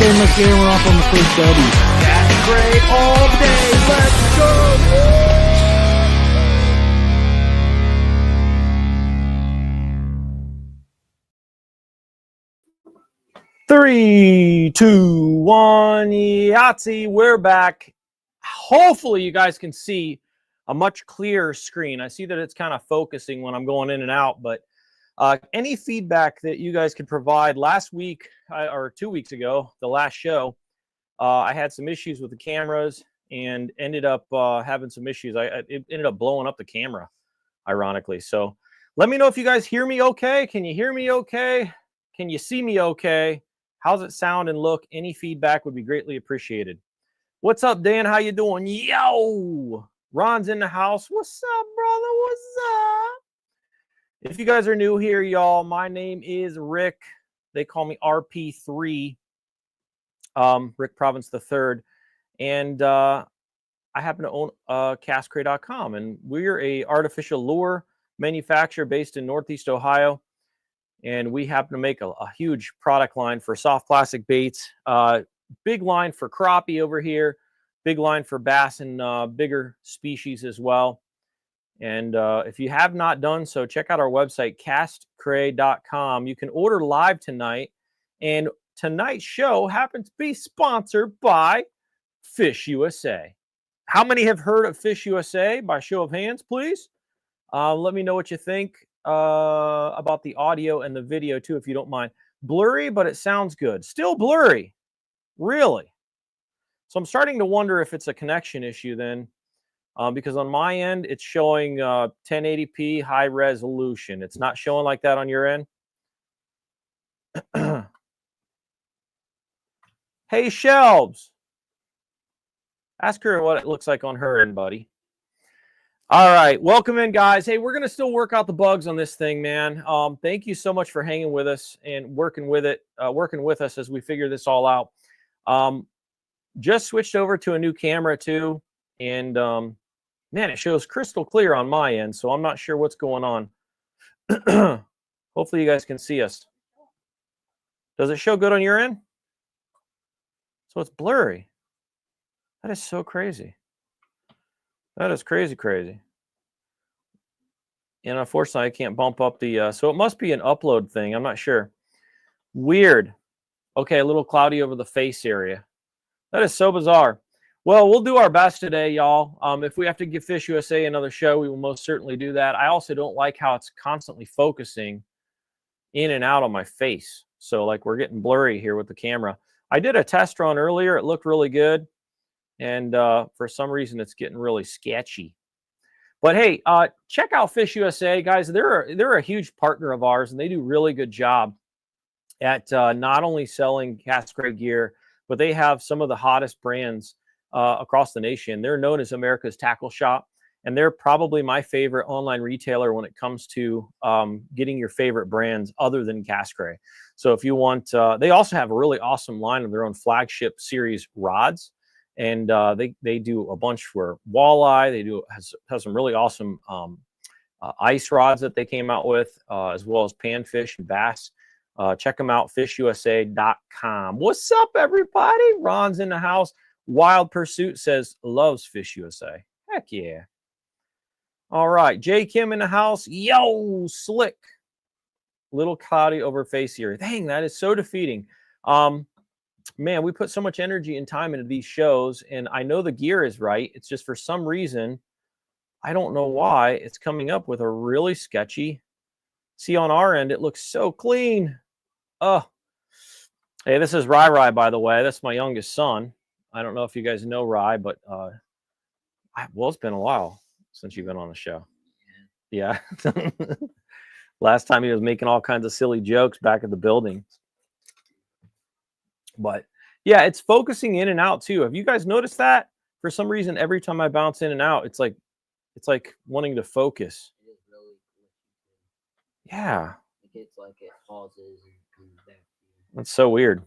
turn the camera off on the first W. That's great all day. Let's go. 3, 2, 1, Yahtzee, we're back. Hopefully you guys can see a much clearer screen. I see that it's kind of focusing when I'm going in and out, but any feedback that you guys could provide. Last week, or 2 weeks ago, the last show, I had some issues with the cameras and ended up having some issues. It ended up blowing up the camera, ironically. So let me know if you guys hear me okay. Can you hear me okay? Can you see me okay? How's it sound and look? Any feedback would be greatly appreciated. What's up, Dan? How you doing? Yo! Ron's in the house. What's up, brother? What's up? If you guys are new here, y'all, my name is Rick. They call me RP3, Rick Province III. And I happen to own castcray.com. And we're a artificial lure manufacturer based in Northeast Ohio. And we happen to make a huge product line for soft plastic baits. Big line for crappie over here. Big line for bass and bigger species as well. And if you have not done so, check out our website, castcray.com. You can order live tonight. And tonight's show happens to be sponsored by FishUSA. How many have heard of FishUSA? By show of hands, please. Let me know what you think about the audio and the video too, if you don't mind. Blurry, but it sounds good. Still blurry. Really? So I'm starting to wonder if it's a connection issue then, because on my end, it's showing 1080p high resolution. It's not showing like that on your end. Hey, Shelves. Ask her what it looks like on her end, buddy. All right, welcome in, guys. Hey, we're going to still work out the bugs on this thing, man. Thank you so much for hanging with us and working with us as we figure this all out. Just switched over to a new camera too, and man, it shows crystal clear on my end, so I'm not sure what's going on. Hopefully you guys can see us. Does it show good on your end? So it's blurry. That is so crazy. That is crazy, crazy. And unfortunately, I can't bump up the, so it must be an upload thing. I'm not sure. Weird. Okay, a little cloudy over the face area. That is so bizarre. Well, we'll do our best today, y'all. If we have to give FishUSA another show, we will most certainly do that. I also don't like how it's constantly focusing in and out on my face. So like we're getting blurry here with the camera. I did a test run earlier. It looked really good. And for some reason, it's getting really sketchy. But hey, check out FishUSA, guys. They're a huge partner of ours, and they do a really good job at not only selling Cast Cray gear, but they have some of the hottest brands across the nation. They're known as America's Tackle Shop, and they're probably my favorite online retailer when it comes to getting your favorite brands other than Cast Cray. So if you want, they also have a really awesome line of their own flagship series rods. And they do a bunch for walleye. They do has some really awesome ice rods that they came out with, as well as panfish and bass. Check them out, fishusa.com. What's up, everybody? Ron's in the house. Wild Pursuit says loves FishUSA. Heck yeah. All right, J. Kim in the house. Yo, slick. Little cloudy over face here. Dang, that is so defeating. Man, we put so much energy and time into these shows, and I know the gear is right. It's just for some reason, I don't know why, it's coming up with a really sketchy. See, on our end, it looks so clean. Oh, hey, this is Rai, by the way. That's my youngest son. I don't know if you guys know Rai, but well, it's been a while since you've been on the show. Yeah. Last time he was making all kinds of silly jokes back at the building. But yeah, it's focusing in and out too. Have you guys noticed that? For some reason, every time I bounce in and out, it's like wanting to focus. It is really glitchy. Yeah. It's like it pauses and comes back. That's so weird.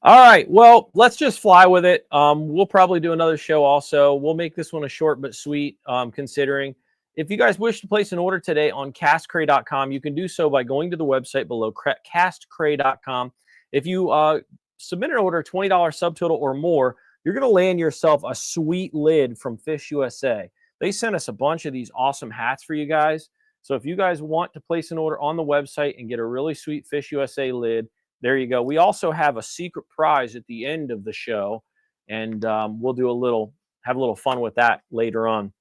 All right. Well, let's just fly with it. We'll probably do another show also. We'll make this one a short but sweet, considering. If you guys wish to place an order today on castcray.com, you can do so by going to the website below, castcray.com. If you submit an order, $20 subtotal or more, you're going to land yourself a sweet lid from Fish USA. They sent us a bunch of these awesome hats for you guys. So if you guys want to place an order on the website and get a really sweet Fish USA lid, there you go. We also have a secret prize at the end of the show, and we'll do have a little fun with that later on.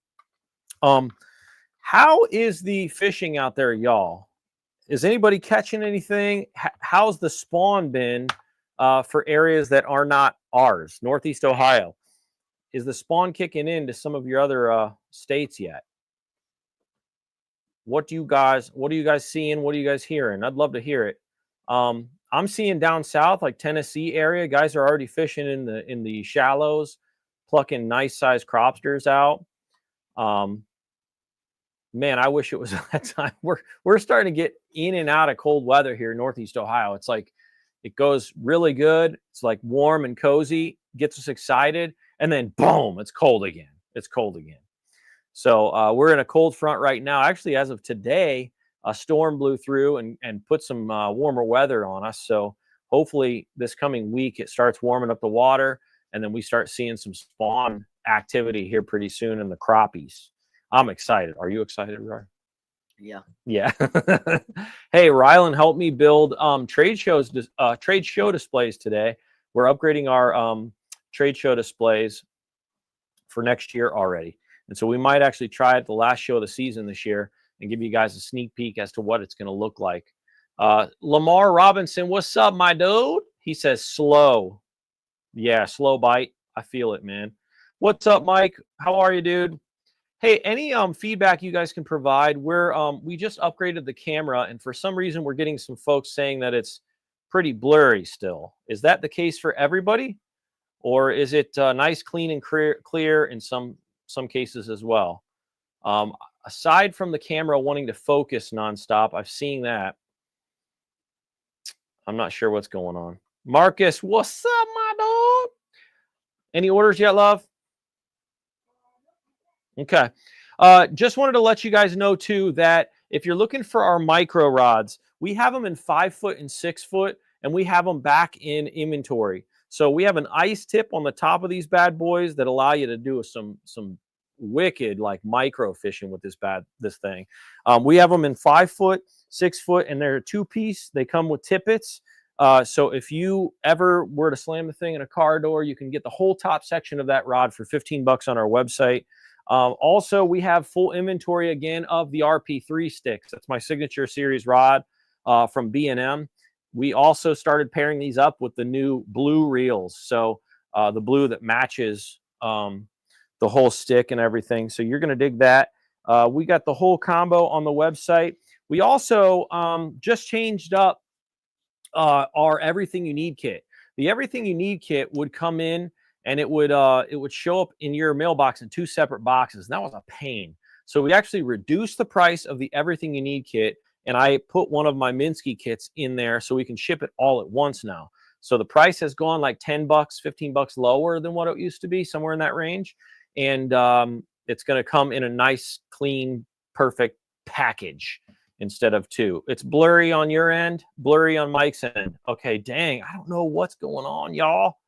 How is the fishing out there, y'all? Is anybody catching anything? How's the spawn been for areas that are not ours, Northeast Ohio? Is the spawn kicking into some of your other states yet? What are you guys seeing? What are you guys hearing? I'd love to hear it. I'm seeing down south, like Tennessee area, guys are already fishing in the shallows, plucking nice sized cropsters out. Man, I wish it was that time. We're starting to get in and out of cold weather here in Northeast Ohio. It's like it goes really good. It's like warm and cozy, gets us excited, and then boom, it's cold again. It's cold again. So we're in a cold front right now. Actually, as of today, a storm blew through and put some warmer weather on us. So hopefully this coming week it starts warming up the water, and then we start seeing some spawn activity here pretty soon in the crappies. I'm excited. Are you excited, Ryan? Yeah. Yeah. Hey, Rylan helped me build trade show displays today. We're upgrading our trade show displays for next year already. And so we might actually try it the last show of the season this year and give you guys a sneak peek as to what it's going to look like. Lamar Robinson, what's up, my dude? He says slow. Yeah, slow bite. I feel it, man. What's up, Mike? How are you, dude? Hey, any feedback you guys can provide? We just upgraded the camera, and for some reason we're getting some folks saying that it's pretty blurry still. Is that the case for everybody? Or is it nice, clean, and clear in some cases as well? Aside from the camera wanting to focus nonstop, I've seen that. I'm not sure what's going on. Marcus, what's up, my dog? Any orders yet, love? Okay. Just wanted to let you guys know, too, that if you're looking for our micro rods, we have them in 5-foot and 6-foot, and we have them back in inventory. So we have an ice tip on the top of these bad boys that allow you to do some wicked like micro fishing with this thing. We have them in 5-foot, 6-foot, and they're a 2-piece. They come with tippets. So if you ever were to slam the thing in a car door, you can get the whole top section of that rod for $15 on our website. Also, we have full inventory again of the RP3 sticks. That's my signature series rod from B&M. We also started pairing these up with the new blue reels. So the blue that matches the whole stick and everything. So you're going to dig that. We got the whole combo on the website. We also just changed up our Everything You Need kit. The Everything You Need kit would come in and it would show up in your mailbox in 2 separate boxes. And that was a pain. So we actually reduced the price of the Everything You Need kit, and I put one of my Minsky kits in there so we can ship it all at once now. So the price has gone like $10, $15 lower than what it used to be, somewhere in that range. And it's going to come in a nice, clean, perfect package instead of 2. It's blurry on your end, blurry on Mike's end. Okay, dang, I don't know what's going on, y'all.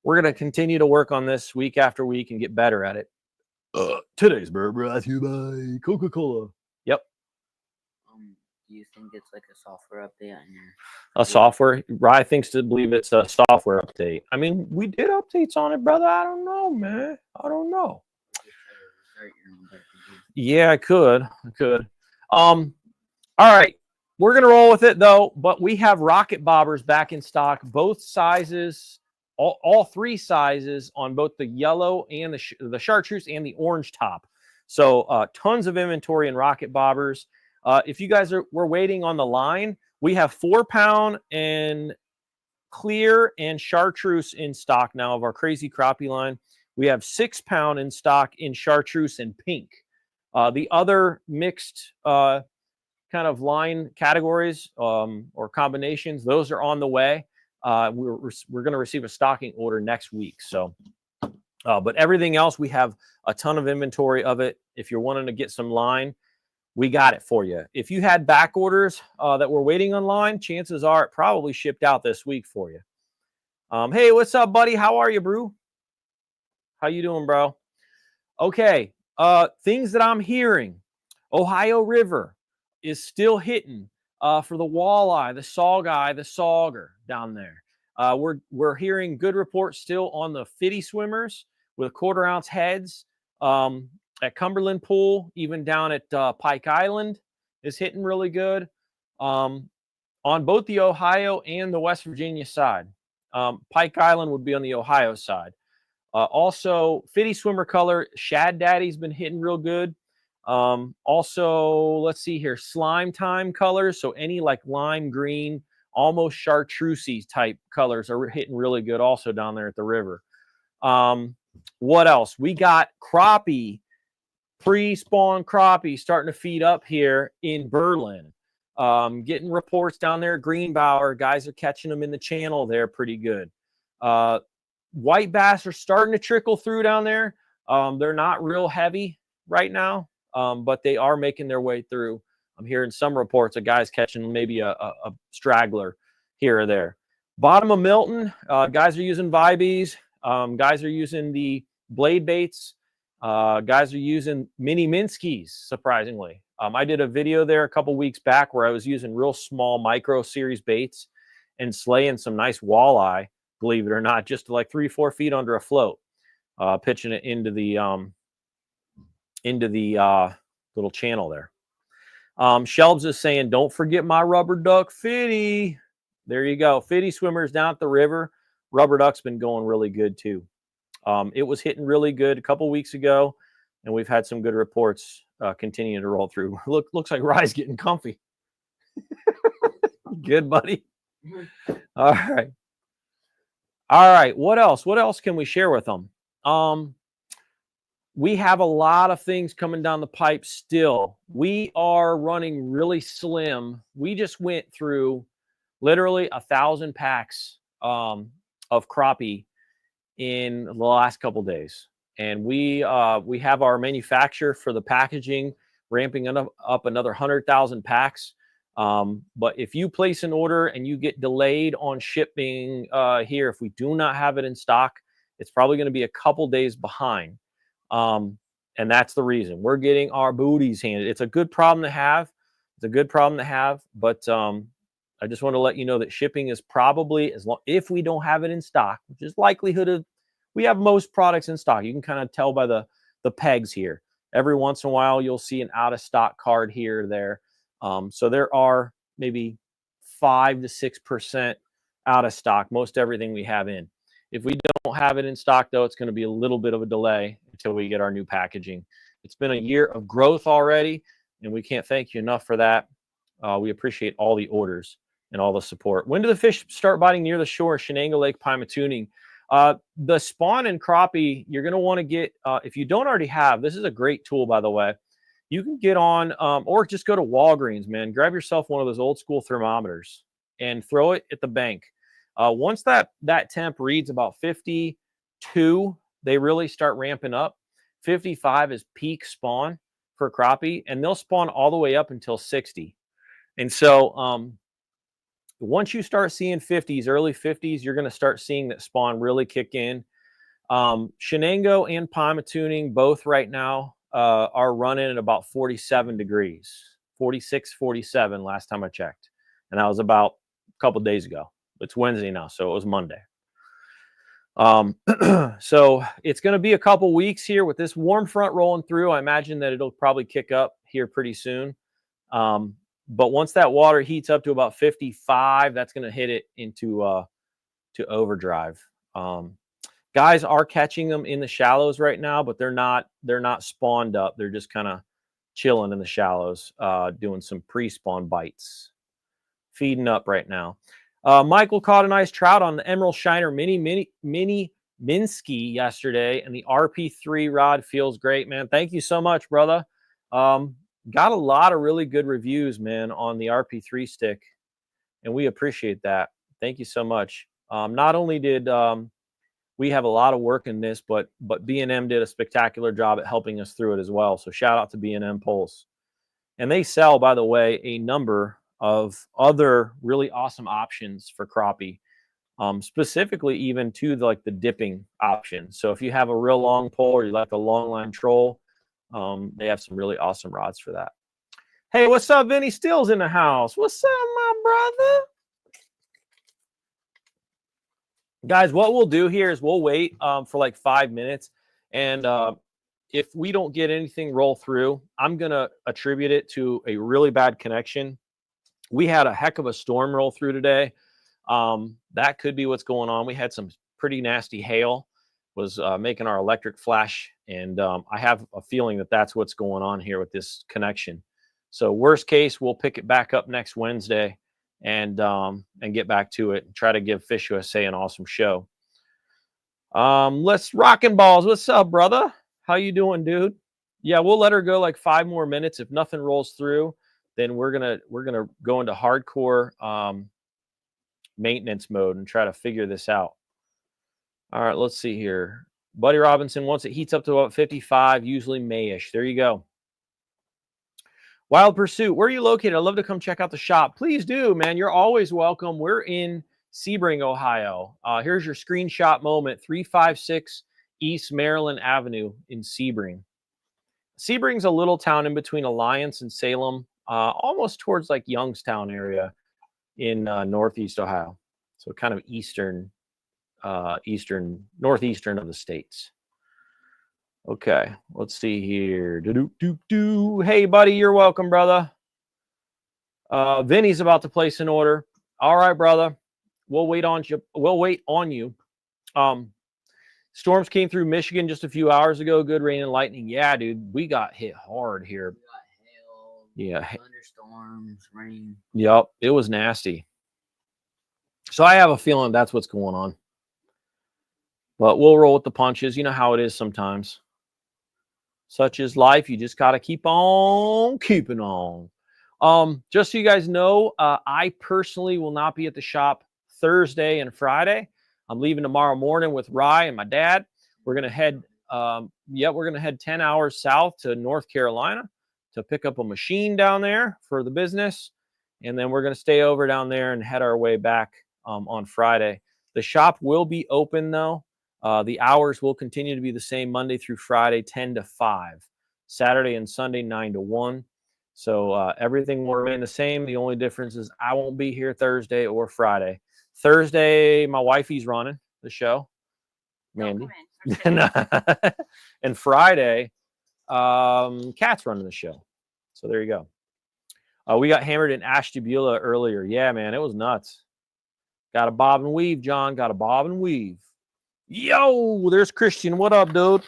We're going to continue to work on this week after week and get better at it. Today's bird brought to you by Coca-Cola. Yep. Do you think it's like a software update on your... A software? Rye thinks to believe it's a software update. I mean, we did updates on it, brother. I don't know, man. I don't know. Yeah, I could. All right. We're going to roll with it, though. But we have rocket bobbers back in stock, both sizes, all 3 sizes on both the yellow and the chartreuse and the orange top. So tons of inventory in rocket bobbers. If you guys were waiting on the line, we have 4-pound and clear and chartreuse in stock now of our crazy crappie line. We have 6-pound in stock in chartreuse and pink. The other mixed kind of line categories or combinations, those are on the way. We're going to receive a stocking order next week. So, but everything else, we have a ton of inventory of it. If you're wanting to get some line, we got it for you. If you had back orders that were waiting online, chances are it probably shipped out this week for you. Hey, what's up, buddy? How are you, bro? How you doing, bro? Okay. Things that I'm hearing. Ohio River is still hitting for the walleye, the saugeye, the sauger down there. We're hearing good reports still on the fitty swimmers with 1/4 ounce heads at Cumberland Pool, even down at Pike Island is hitting really good on both the Ohio and the West Virginia side. Pike Island would be on the Ohio side. Also, fitty swimmer color, Shad Daddy's been hitting real good. Also, let's see here, slime time colors. So any like lime green, almost chartreusey type colors are hitting really good also down there at the river. What else? We got crappie, pre-spawn crappie starting to feed up here in Berlin. Getting reports down there at Greenbauer. Guys are catching them in the channel there pretty good. White bass are starting to trickle through down there. They're not real heavy right now, but they are making their way through. I'm hearing some reports of guys catching maybe a straggler here or there. Bottom of Milton, guys are using vibes. Guys are using the blade baits. Guys are using mini Minskies, surprisingly. I did a video there a couple weeks back where I was using real small micro series baits and slaying some nice walleye, believe it or not, just like 3-4 feet under a float, pitching it into the little channel there. Shelves is saying, don't forget my rubber duck fitty. There you go. Fitty swimmers down at the river. Rubber duck's been going really good too. It was hitting really good a couple weeks ago, and we've had some good reports continuing to roll through. Looks like Rye's getting comfy. Good, buddy. All right. All right. What else? What else can we share with them? We have a lot of things coming down the pipe still. We are running really slim. We just went through literally 1,000 packs of crappie in the last couple days. And we have our manufacturer for the packaging ramping up another 100,000 packs. But if you place an order and you get delayed on shipping here, if we do not have it in stock, it's probably going to be a couple days behind. And that's the reason we're getting our booties handed. It's a good problem to have. It's a good problem to have, but I just want to let you know that shipping is probably, as long if we don't have it in stock, which is likelihood of, we have most products in stock. You can kind of tell by the pegs here. Every once in a while, you'll see an out of stock card here or there. So there are maybe 5 to 6% out of stock, most everything we have in. If we don't have it in stock, though, it's going to be a little bit of a delay until we get our new packaging. It's been a year of growth already, and we can't thank you enough for that. We appreciate all the orders and all the support. When do the fish start biting near the shore, Shenango Lake, Pymatuning? The spawn and crappie, you're going to want to get, if you don't already have, this is a great tool, by the way. You can get on, or just go to Walgreens, man. Grab yourself one of those old school thermometers and throw it at the bank. Once that temp reads about 52, they really start ramping up. 55 is peak spawn for crappie, and they'll spawn all the way up until 60. And so once you start seeing 50s, early 50s, you're going to start seeing that spawn really kick in. Shenango and Pymatuning both right now are running at about 47 degrees, 46, 47 last time I checked. And that was about a couple days ago. It's Wednesday now, so it was Monday. So it's going to be a couple weeks here with this warm front rolling through. I imagine that it'll probably kick up here pretty soon. But once that water heats up to about 55, that's going to hit it into to overdrive. Guys are catching them in the shallows right now, but they're not spawned up. They're just kind of chilling in the shallows, doing some pre-spawn bites, feeding up right now. Michael caught a nice trout on the Emerald Shiner Mini Minsky yesterday, and the RP3 rod feels great, man. Thank you so much, brother. Got a lot of really good reviews, man, on the RP3 stick, and we appreciate that. Thank you so much. Not only did we have a lot of work in this, but B&M did a spectacular job at helping us through it as well. So shout out to B&M Pulse. And they sell, by the way, a number of other really awesome options for crappie. specifically even to the dipping option. So if you have a real long pole or you like a long line troll, they have some really awesome rods for that. Hey, what's up? Vinny Steele's in the house. What's up, my brother? Guys, what we'll do here is we'll wait for like 5 minutes. And if we don't get anything roll through, I'm going to attribute it to a really bad connection. We had a heck of a storm roll through today. That could be what's going on. We had some pretty nasty hail, was making our electric flash. And I have a feeling that that's what's going on here with this connection. So worst case, we'll pick it back up next Wednesday and get back to it and try to give FishUSA an awesome show. Let's rockin' balls. What's up, brother? How you doing, dude? Yeah, we'll let her go like 5 more minutes. If nothing rolls through, then we're gonna go into hardcore maintenance mode and try to figure this out. All right, let's see here. Buddy Robinson, once it heats up to about 55, usually May-ish. There you go. Wild Pursuit, where are you located? I'd love to come check out the shop. Please do, man. You're always welcome. We're in Sebring, Ohio. Here's your screenshot moment, 356 East Maryland Avenue in Sebring. Sebring's a little town in between Alliance and Salem, almost towards like Youngstown area in Northeast Ohio. So kind of northeastern of the states. Okay, let's see here. Hey, buddy, you're welcome, brother. Vinny's about to place an order. All right, brother. We'll wait on you. We'll wait on you. Storms came through Michigan just a few hours ago. Good rain and lightning. Yeah, dude, we got hit hard here. We got hail, yeah, thunderstorms, rain. Yep, it was nasty. So I have a feeling that's what's going on. But we'll roll with the punches. You know how it is sometimes. Such is life. You just got to keep on keeping on. Just so you guys know, I personally will not be at the shop Thursday and Friday. I'm leaving tomorrow morning with Rye and my dad. We're going to head, we're going to head 10 hours south to North Carolina to pick up a machine down there for the business. And then we're going to stay over down there and head our way back on Friday. The shop will be open, though. The hours will continue to be the same Monday through Friday, 10 to 5. Saturday and Sunday, 9 to 1. So everything will remain the same. The only difference is I won't be here Thursday or Friday. Thursday, my wifey's running the show, Mandy. And Friday, Kat's running the show. So there you go. We got hammered in Ashtabula earlier. Yeah, man, it was nuts. Got a bob and weave, John. Got a bob and weave. Yo, there's Christian. What up, dude?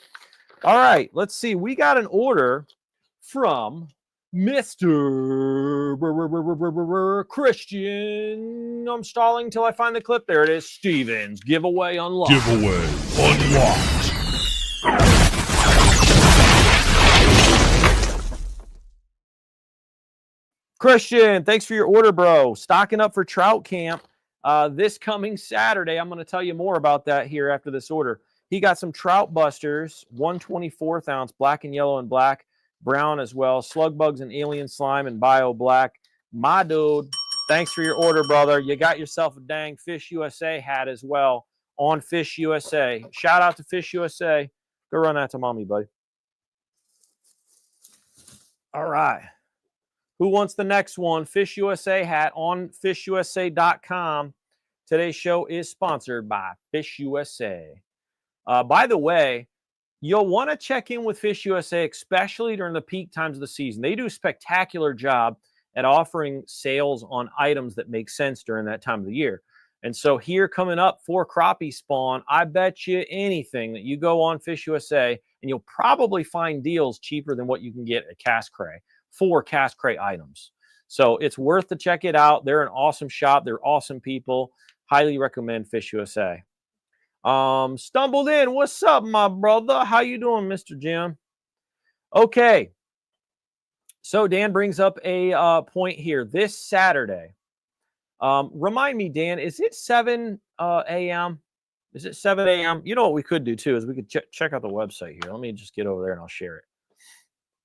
All right, let's see. We got an order from Mr. Christian. I'm stalling till I find the clip. There it is. Stevens. Giveaway unlocked. Giveaway unlocked. Christian, thanks for your order, bro. Stocking up for trout camp this coming Saturday. I'm going to tell you more about that here after this order. He got some Trout Busters, 1/24 ounce, black and yellow and black, brown as well, slug bugs and alien slime and bio black. My dude, thanks for your order, brother. You got yourself a dang FishUSA hat as well on FishUSA. Shout out to FishUSA. Go run that to mommy, buddy. All right. Who wants the next one? FishUSA hat on FishUSA.com. Today's show is sponsored by FishUSA. By the way, you'll want to check in with FishUSA, especially during the peak times of the season. They do a spectacular job at offering sales on items that make sense during that time of the year. And so here coming up for crappie spawn, I bet you anything that you go on FishUSA and you'll probably find deals cheaper than what you can get at Cray for Cray items. So it's worth to check it out. They're an awesome shop. They're awesome people. Highly recommend FishUSA. Stumbled in. What's up, my brother? How you doing, Mr. Jim? Okay. So Dan brings up a point here. This Saturday, remind me, Dan, is it 7 a.m.? Is it 7 a.m.? You know what we could do, too, is we could check out the website here. Let me just get over there and I'll share it.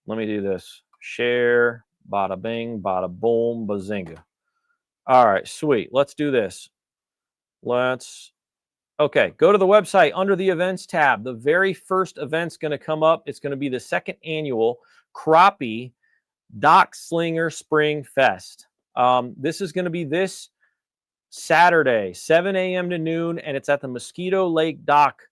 Let me do this. Share, bada bing, bada boom, bazinga. All right, sweet. Let's do this. Okay, go to the website under the events tab. The very first event's going to come up. It's going to be the second annual Crappie Dock Slinger Spring Fest. This is going to be this Saturday, 7 a.m. to noon, and it's at the Mosquito Lake Dock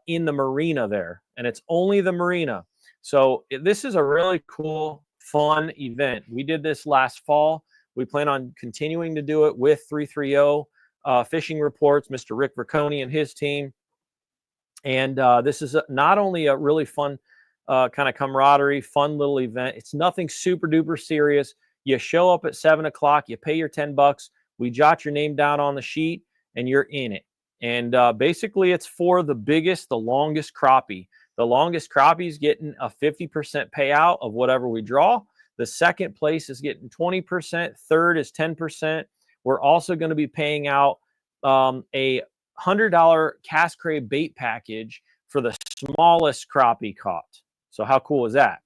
in the marina there, and it's only the marina. So this is a really cool, fun event. We did this last fall. We plan on continuing to do it with 330 Fishing Reports, Mr. Rick Verconi and his team. And this is not only a really fun kind of camaraderie, fun little event. It's nothing super duper serious. You show up at 7 o'clock, you pay your $10, we jot your name down on the sheet, and you're in it. And basically, it's for the biggest, the longest crappie. The longest crappie is getting a 50% payout of whatever we draw. The second place is getting 20%. Third is 10%. We're also going to be paying out a $100 Cast Cray bait package for the smallest crappie caught. So how cool is that?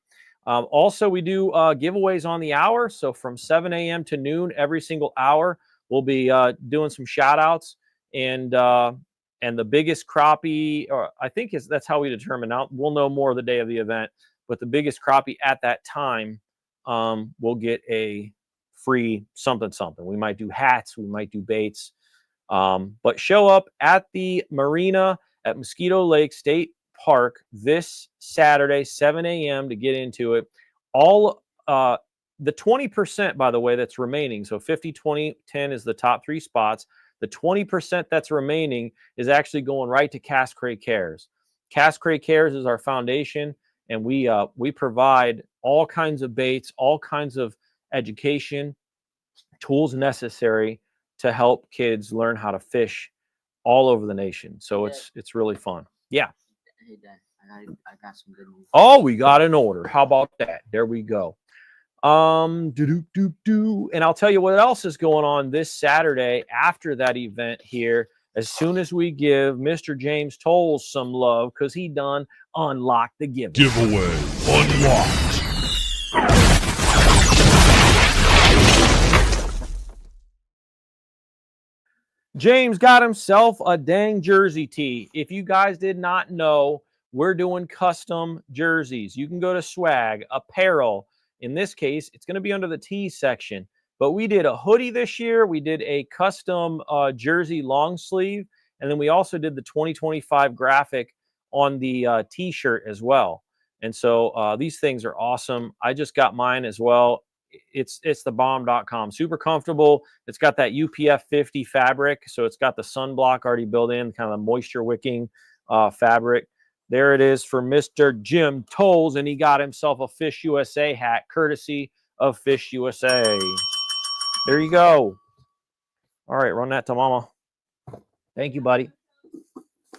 Also, we do giveaways on the hour. So from 7 a.m. to noon, every single hour, we'll be doing some shout outs. And the biggest crappie, or I think that's how we determine. Now we'll know more the day of the event, but the biggest crappie at that time will get a free something. We might do hats, we might do baits, but show up at the marina at Mosquito Lake State Park this Saturday, 7 a.m. to get into it. All the 20%, by the way, that's remaining. So 50, 20, 10 is the top 3 spots. The 20% that's remaining is actually going right to Cast Cray Cares. Cast Cray Cares is our foundation, and we provide all kinds of baits, all kinds of education, tools necessary to help kids learn how to fish all over the nation. So it's really fun. Yeah. Hey, Dad, I got some good news. Oh, we got an order. How about that? There we go. And I'll tell you what else is going on this Saturday after that event here. As soon as we give Mr. James Tolles some love, because he done unlocked the giveaway. Giveaway unlocked. James got himself a dang jersey tee. If you guys did not know, we're doing custom jerseys. You can go to swag, apparel. In this case, it's going to be under the tee section. But we did a hoodie this year. We did a custom jersey long sleeve. And then we also did the 2025 graphic on the t-shirt as well. And so these things are awesome. I just got mine as well. It's thebomb.com. Super comfortable. It's got that UPF 50 fabric. So it's got the sunblock already built in, kind of moisture wicking fabric. There it is for Mr. Jim Tolles, and he got himself a FishUSA hat, courtesy of FishUSA. There you go. All right, run that to Mama. Thank you, buddy.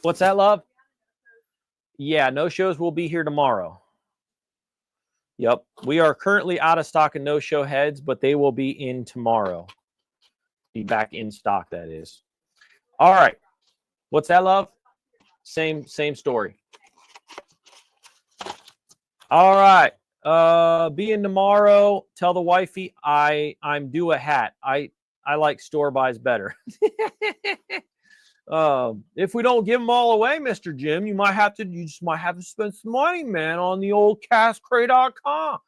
What's that, love? Yeah, no shows will be here tomorrow. Yep, we are currently out of stock of no-show heads, but they will be in tomorrow. Be back in stock, that is. All right. What's that, love? Same story. All right. Be in tomorrow. Tell the wifey I'm due a hat. I like store buys better. If we don't give them all away, Mr. Jim, you just might have to spend some money, man, on the old castcray.com.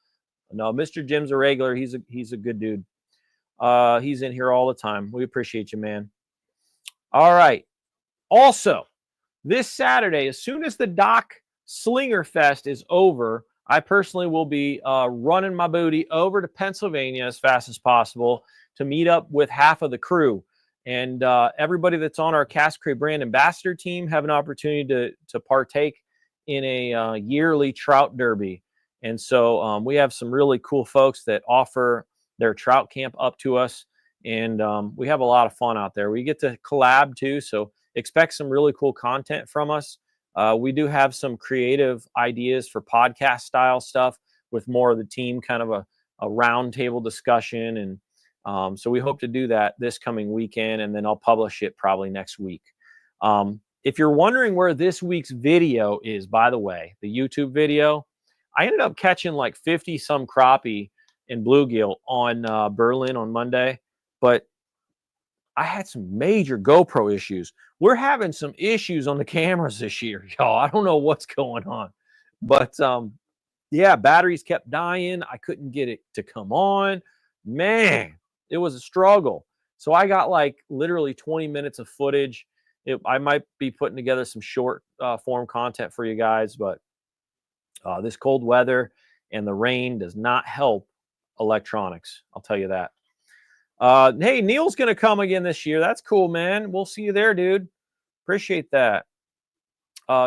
No, Mr. Jim's a regular. He's a good dude. He's in here all the time. We appreciate you, man. All right. Also, this Saturday, as soon as the Dock Slinger Fest is over, I personally will be running my booty over to Pennsylvania as fast as possible to meet up with half of the crew. And everybody that's on our Cast Cray brand ambassador team have an opportunity to partake in a yearly trout derby. And so we have some really cool folks that offer their trout camp up to us. And we have a lot of fun out there. We get to collab too. So expect some really cool content from us. We do have some creative ideas for podcast style stuff with more of the team, kind of a roundtable discussion. And so we hope to do that this coming weekend, and then I'll publish it probably next week. If you're wondering where this week's video is, by the way, the YouTube video, I ended up catching like 50 some crappie and bluegill on Berlin on Monday, but I had some major GoPro issues. We're having some issues on the cameras this year, y'all. I don't know what's going on. But yeah, batteries kept dying. I couldn't get it to come on. Man, it was a struggle. So I got like literally 20 minutes of footage. I might be putting together some short form content for you guys, but this cold weather and the rain does not help electronics. I'll tell you that. Hey, Neil's going to come again this year. That's cool, man. We'll see you there, dude. Appreciate that.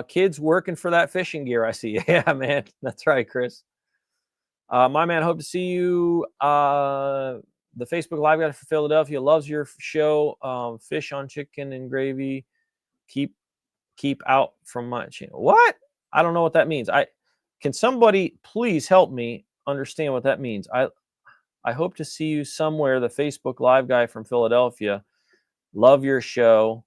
Kids working for that fishing gear, I see. Yeah, man. That's right, Chris. My man, hope to see you. The Facebook Live guy for Philadelphia loves your show. Fish on chicken and gravy. Keep out from my channel. What? I don't know what that means. Can somebody please help me understand what that means? I hope to see you somewhere. The Facebook Live guy from Philadelphia. Love your show.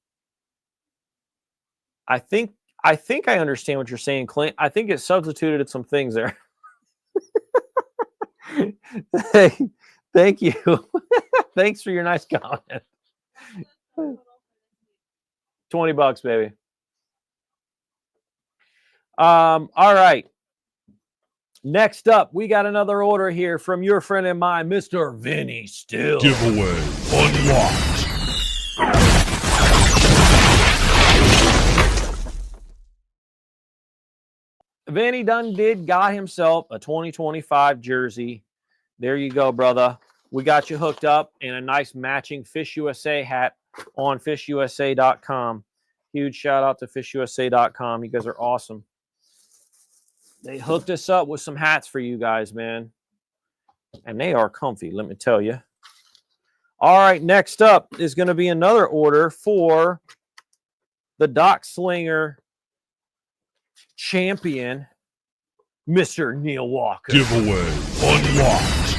I think I understand what you're saying, Clint. I think it substituted some things there. Thank you. Thanks for your nice comment. $20, baby. All right. Next up, we got another order here from your friend and mine, Mr. Vinny Still. Giveaway unlocked. Vinny done got himself a 2025 jersey. There you go, brother. We got you hooked up in a nice matching FishUSA hat on FishUSA.com. Huge shout out to FishUSA.com. You guys are awesome. They hooked us up with some hats for you guys, man. And they are comfy, let me tell you. All right, next up is going to be another order for the Dock Slinger champion, Mr. Neil Walker. Giveaway unlocked.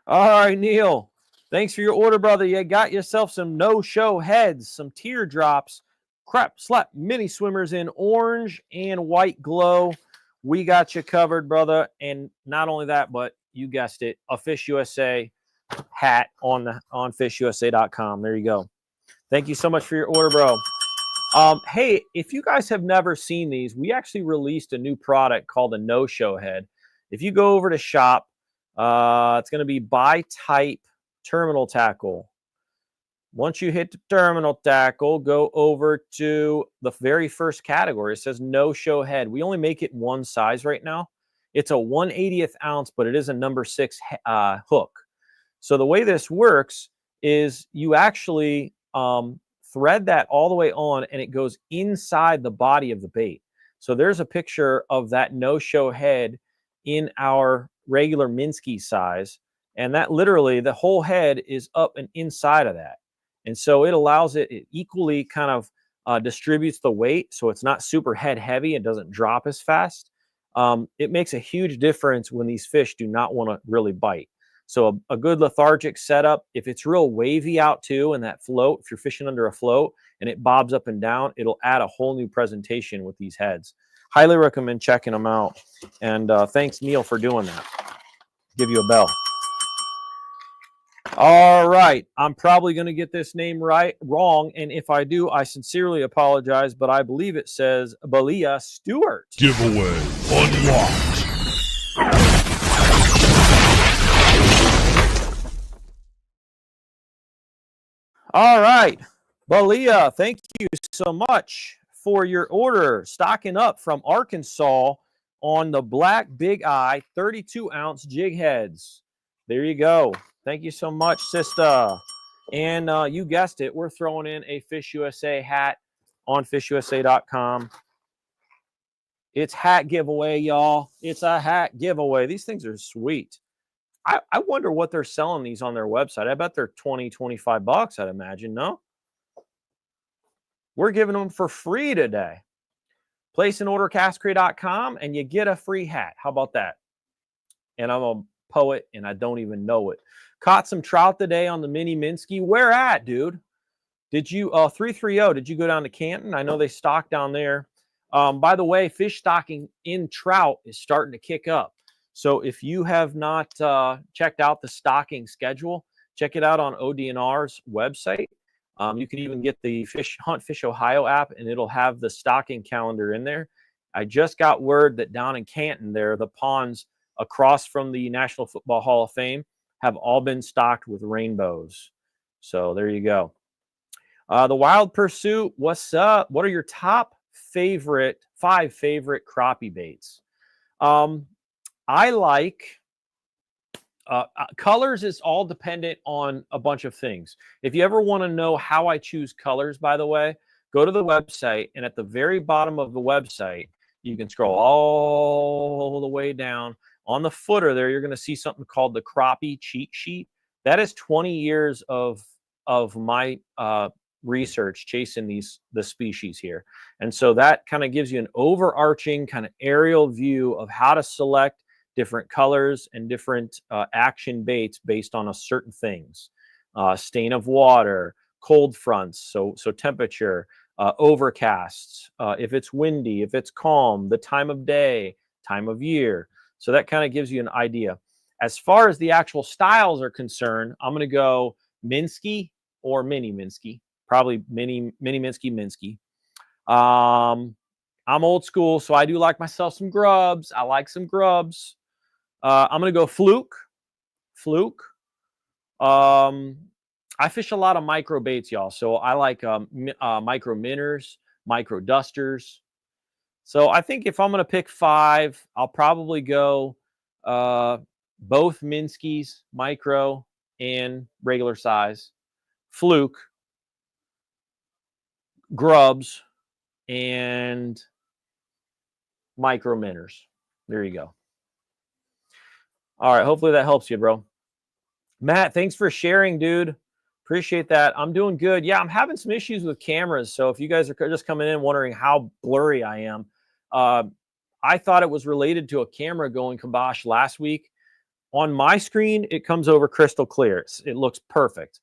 All right, Neil. Thanks for your order, brother. You got yourself some no-show heads, some teardrops, crap slap mini swimmers in orange and white glow. We got you covered, brother. And not only that, but you guessed it, a FishUSA hat on FishUSA.com. There you go. Thank you so much for your order, bro. Hey, if you guys have never seen these, we actually released a new product called a no-show head. If you go over to shop, it's going to be by type terminal tackle. Once you hit the terminal tackle, go over to the very first category. It says no show head. We only make it one size right now. It's a 1/80th ounce, but it is a number 6 hook. So the way this works is you actually thread that all the way on, and it goes inside the body of the bait. So there's a picture of that no show head in our regular Minsky size. And that literally, the whole head is up and inside of that. And so it allows it equally kind of distributes the weight. So it's not super head heavy. It doesn't drop as fast. It makes a huge difference when these fish do not want to really bite. So a good lethargic setup, if it's real wavy out too, and that float, if you're fishing under a float and it bobs up and down, it'll add a whole new presentation with these heads. Highly recommend checking them out. And thanks, Neil, for doing that. Give you a bell. All right. I'm probably going to get this name wrong. And if I do, I sincerely apologize. But I believe it says Balia Stewart. Giveaway unlocked. All right. Balia, thank you so much for your order. Stocking up from Arkansas on the black big eye 32-ounce jig heads. There you go. Thank you so much, sister. And you guessed it, we're throwing in a FishUSA hat on FishUSA.com. It's hat giveaway, y'all. It's a hat giveaway. These things are sweet. I wonder what they're selling these on their website. I bet they're $20, $25, I'd imagine, no? We're giving them for free today. Place an order, castcray.com, and you get a free hat. How about that? And I'm a poet, and I don't even know it. Caught some trout today on the mini Minsky. Where at, dude? Did you 330? Did you go down to Canton? I know they stock down there. By the way, fish stocking in trout is starting to kick up. So if you have not checked out the stocking schedule, check it out on ODNR's website. You can even get the Hunt Fish Ohio app, and it'll have the stocking calendar in there. I just got word that down in Canton there, the ponds across from the National Football Hall of Fame have all been stocked with rainbows. So there you go. The Wild Pursuit, what's up? What are your top five favorite crappie baits? I like colors is all dependent on a bunch of things. If you ever want to know how I choose colors, by the way, go to the website, and at the very bottom of the website, you can scroll all the way down. On the footer there, you're going to see something called the crappie cheat sheet. That is 20 years of my research chasing the species here. And so that kind of gives you an overarching kind of aerial view of how to select different colors and different action baits based on a certain things. Stain of water, cold fronts, so temperature, overcasts, if it's windy, if it's calm, the time of day, time of year. So that kind of gives you an idea. As far as the actual styles are concerned, I'm going to go Minsky or Mini Minsky, probably Mini Minsky. I'm old school, so I do like myself some grubs. I like some grubs. I'm going to go Fluke. I fish a lot of micro baits, y'all. So I like micro minnows, micro dusters. So I think if I'm going to pick five, I'll probably go both Minskys, micro and regular size, Fluke, grubs, and micro minnows. There you go. All right. Hopefully that helps you, bro. Matt, thanks for sharing, dude. Appreciate that. I'm doing good. Yeah, I'm having some issues with cameras. So if you guys are just coming in wondering how blurry I am, I thought it was related to a camera going kibosh last week. On my screen, it comes over crystal clear. It looks perfect.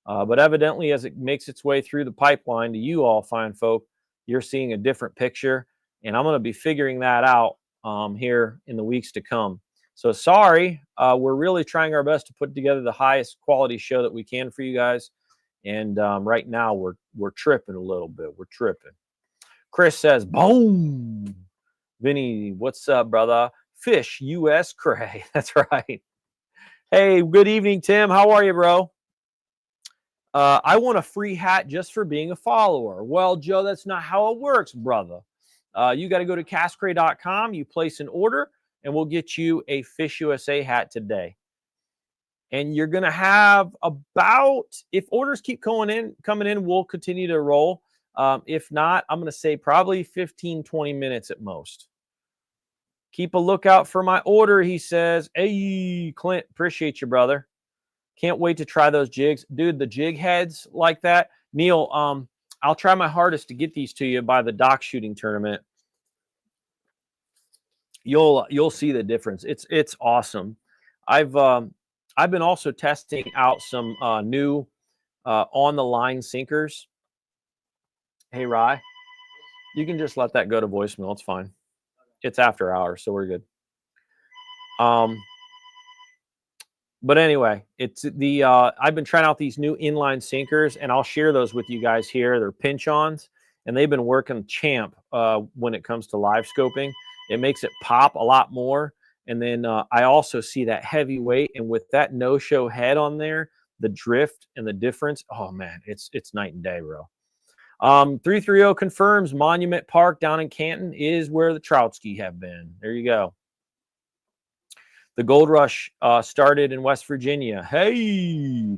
But evidently, as it makes its way through the pipeline to you all fine folk, you're seeing a different picture. And I'm going to be figuring that out here in the weeks to come. So sorry, we're really trying our best to put together the highest quality show that we can for you guys. And right now we're tripping a little bit. We're tripping. Chris says, boom. Vinny, what's up, brother? FishUSA Cray. That's right. Hey, good evening, Tim. How are you, bro? I want a free hat just for being a follower. Well, Joe, that's not how it works, brother. You got to go to castcray.com. You place an order, and we'll get you a FishUSA hat today. And you're going to have about, if orders keep coming in, we'll continue to roll. If not, I'm going to say probably 15, 20 minutes at most. Keep a lookout for my order, he says. Hey, Clint, appreciate you, brother. Can't wait to try those jigs. Dude, the jig heads like that. Neil, I'll try my hardest to get these to you by the dock shooting tournament. You'll see the difference. It's awesome. I've been also testing out some new on the line sinkers. Hey Rye, you can just let that go to voicemail. It's fine. It's after hours, so we're good. But anyway, it's the I've been trying out these new inline sinkers, and I'll share those with you guys here. They're pinch-ons, and they've been working champ when it comes to live scoping. It makes it pop a lot more. And then I also see that heavy weight, and with that no-show head on there, the drift and the difference, oh man, it's night and day, bro. 330 confirms Monument Park down in Canton is where the trout ski have been. There you go. The Gold Rush started in West Virginia. Hey,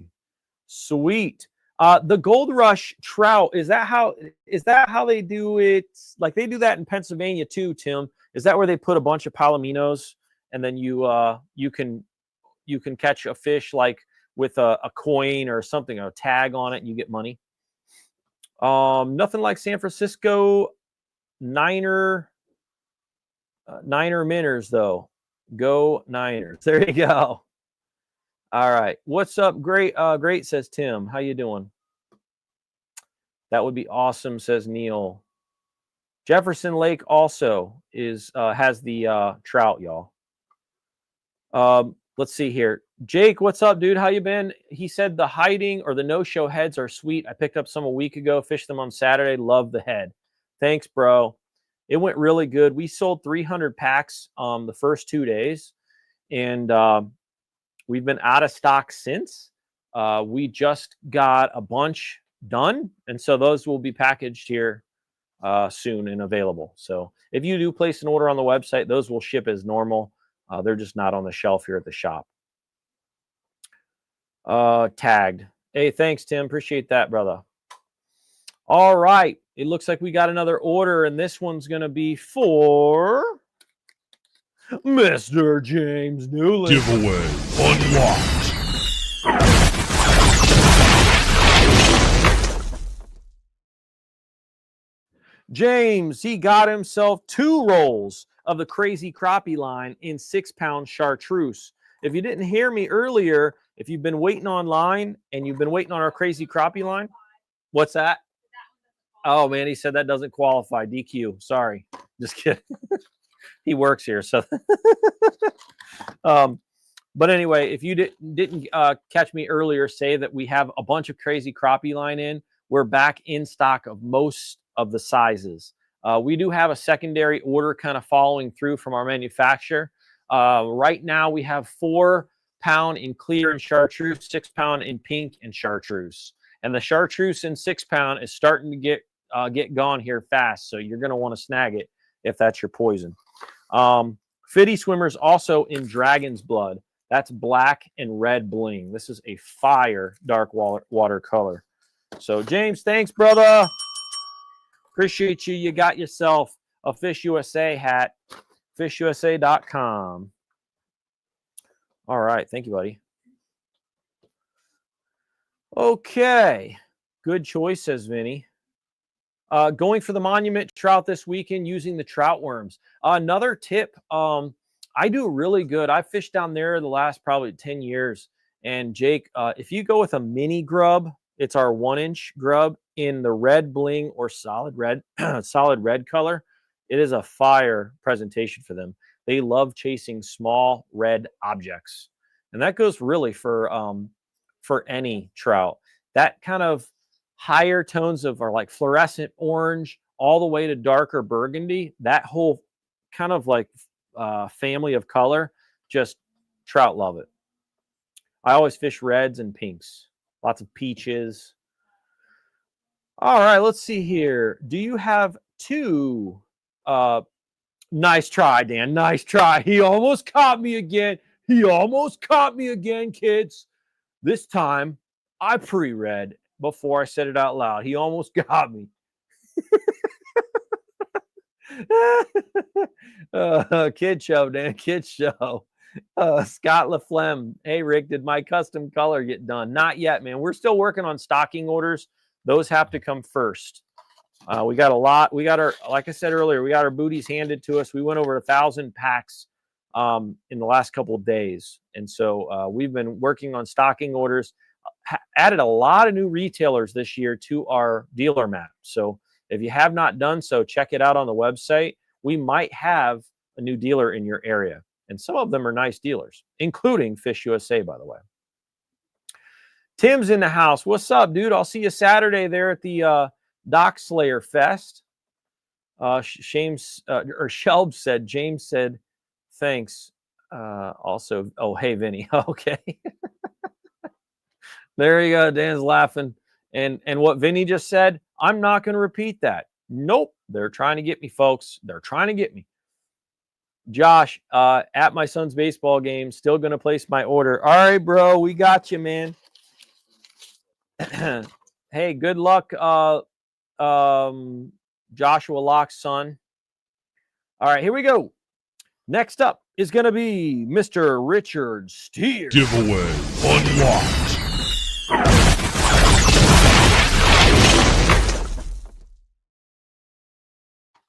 sweet. The Gold Rush trout, is that how they do it? Like they do that in Pennsylvania too, Tim. Is that where they put a bunch of palominos and then you can catch a fish like with a coin or something, a tag on it, and you get money? Nothing like San Francisco Niner Miners though. Go Niners. There you go. All right. What's up? Great. Great, says Tim. How you doing? That would be awesome, says Neil. Jefferson Lake also has the trout, y'all. Let's see here. Jake, what's up, dude? How you been? He said the hiding or the no-show heads are sweet. I picked up some a week ago, fished them on Saturday. Love the head. Thanks, bro. It went really good. We sold 300 packs the first 2 days, and we've been out of stock since. We just got a bunch done, and so those will be packaged here soon and available. So if you do place an order on the website, those will ship as normal. They're just not on the shelf here at the shop. Tagged. Hey, thanks, Tim. Appreciate that, brother. All right. It looks like we got another order, and this one's going to be for Mr. James Newland. Giveaway unlocked. James, he got himself 2 rolls of the Crazy Crappie line in 6-pound chartreuse. If you didn't hear me earlier, if you've been waiting online and you've been waiting on our Crazy Crappie line, what's that? Oh, man, he said that doesn't qualify. DQ. Sorry. Just kidding. He works here. So, but anyway, if you didn't catch me earlier say that we have a bunch of Crazy Crappie line in, we're back in stock of most of the sizes. We do have a secondary order kind of following through from our manufacturer. Right now we have 4-pound in clear and chartreuse, 6-pound in pink and chartreuse. And the chartreuse in 6-pound is starting to get gone here fast. So you're going to want to snag it if that's your poison. Fitty Swimmers also in Dragon's Blood. That's black and red bling. This is a fire dark watercolor. So James, thanks, brother. Appreciate you. You got yourself a FishUSA hat. FishUSA.com. All right. Thank you, buddy. Okay. Good choice, says Vinny. Going for the monument trout this weekend using the trout worms. Another tip. I do really good. I fished down there the last probably 10 years. And Jake, if you go with a mini grub, it's our 1-inch grub in the red bling or solid red color. It is a fire presentation for them. They love chasing small red objects, and that goes really for any trout. That kind of higher tones of are like fluorescent orange all the way to darker burgundy. That whole kind of like family of color, just trout love it. I always fish reds and pinks. Lots of peaches. All right, let's see here. Do you have 2? Nice try, Dan. Nice try. He almost caught me again. He almost caught me again, kids. This time, I pre-read before I said it out loud. He almost got me. Kid show, Dan. Kid show. Scott LaFlemme. Hey, Rick, did my custom color get done? Not yet, man. We're still working on stocking orders. Those have to come first. We got a lot. We got our, like I said earlier, we got our booties handed to us. We went over 1,000 packs in the last couple of days. And so we've been working on stocking orders, added a lot of new retailers this year to our dealer map. So if you have not done so, check it out on the website. We might have a new dealer in your area. And some of them are nice dealers, including FishUSA, by the way. Tim's in the house. What's up, dude? I'll see you Saturday there at the Dock Slayer Fest. Shelb said, James said, thanks. Also, oh, hey, Vinny. Okay. There you go. Dan's laughing. And what Vinny just said, I'm not going to repeat that. Nope. They're trying to get me, folks. They're trying to get me. Josh, at my son's baseball game, still going to place my order. All right, bro. We got you, man. Hey, good luck, Joshua Locke's son. All right, here we go. Next up is going to be Mr. Richard Steer. Giveaway unlocked.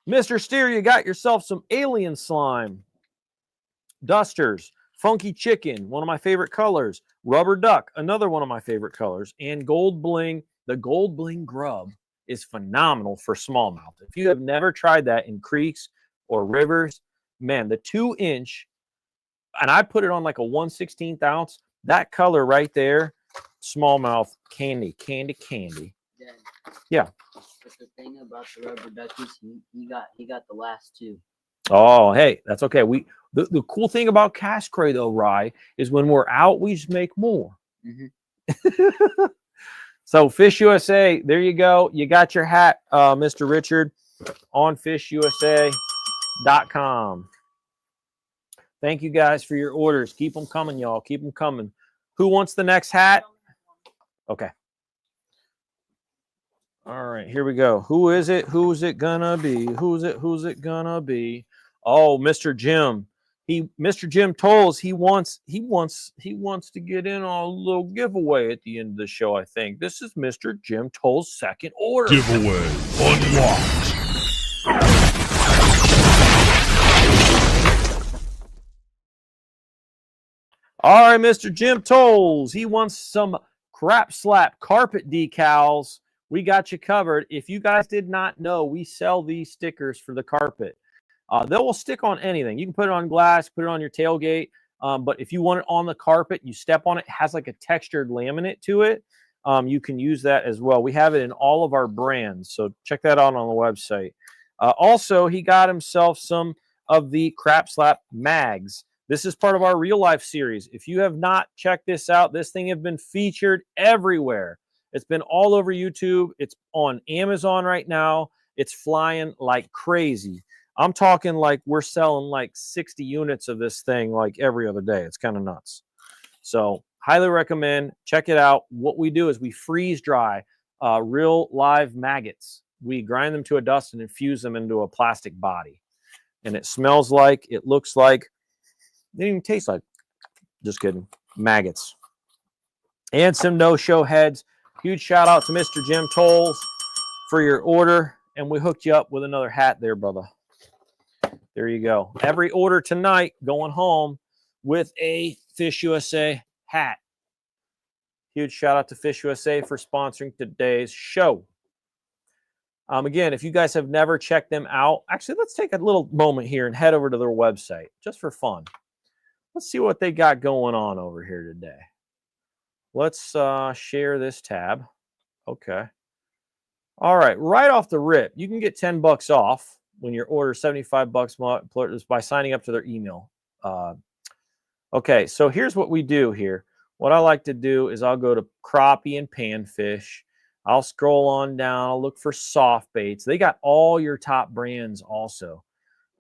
Mr. Steer, you got yourself some alien slime. Dusters, funky chicken, one of my favorite colors. Rubber duck, another one of my favorite colors. And gold bling. The gold bling grub is phenomenal for smallmouth. If you have never tried that in creeks or rivers, man, the 2-inch and I put it on like a 1/16 ounce. That color right there, smallmouth candy. Yeah. Yeah. But the thing about the rubber duckies, he got the last two. Oh, hey, that's okay. The cool thing about Cash Cray though, Rye, is when we're out, we just make more. Mm-hmm. So Fish USA, there you go. You got your hat, Mr. Richard, on FishUSA.com. Thank you guys for your orders. Keep them coming, y'all. Keep them coming. Who wants the next hat? Okay. All right, here we go. Who is it? Who's it gonna be? Who's it gonna be? Oh, Mr. Jim. Mr. Jim Tolles, he wants to get in on a little giveaway at the end of the show, I think. This is Mr. Jim Tolles' second order. Giveaway unlocked. All right, Mr. Jim Tolles. He wants some crap slap carpet decals. We got you covered. If you guys did not know, we sell these stickers for the carpet. They will stick on anything. You can put it on glass, put it on your tailgate. But if you want it on the carpet, you step on it, it has like a textured laminate to it. You can use that as well. We have it in all of our brands. So check that out on the website. Also, he got himself some of the Crap Slap mags. This is part of our real life series. If you have not checked this out, this thing has been featured everywhere. It's been all over YouTube. It's on Amazon right now. It's flying like crazy. I'm talking like we're selling like 60 units of this thing like every other day. It's kind of nuts. So highly recommend. Check it out. What we do is we freeze dry real live maggots. We grind them to a dust and infuse them into a plastic body. And it smells like, it looks like, it didn't even taste like, just kidding, maggots. And some no-show heads. Huge shout out to Mr. Jim Tolles for your order. And we hooked you up with another hat there, brother. There you go. Every order tonight going home with a Fish USA hat. Huge shout out to Fish USA for sponsoring today's show. Again, if you guys have never checked them out, actually, let's take a little moment here and head over to their website just for fun. Let's see what they got going on over here today. Let's share this tab. Okay. All right. Right off the rip, you can get $10 off when your order $75 by signing up to their email. Okay. So here's what we do here. What I like to do is I'll go to crappie and panfish. I'll scroll on down. I'll look for soft baits. They got all your top brands also.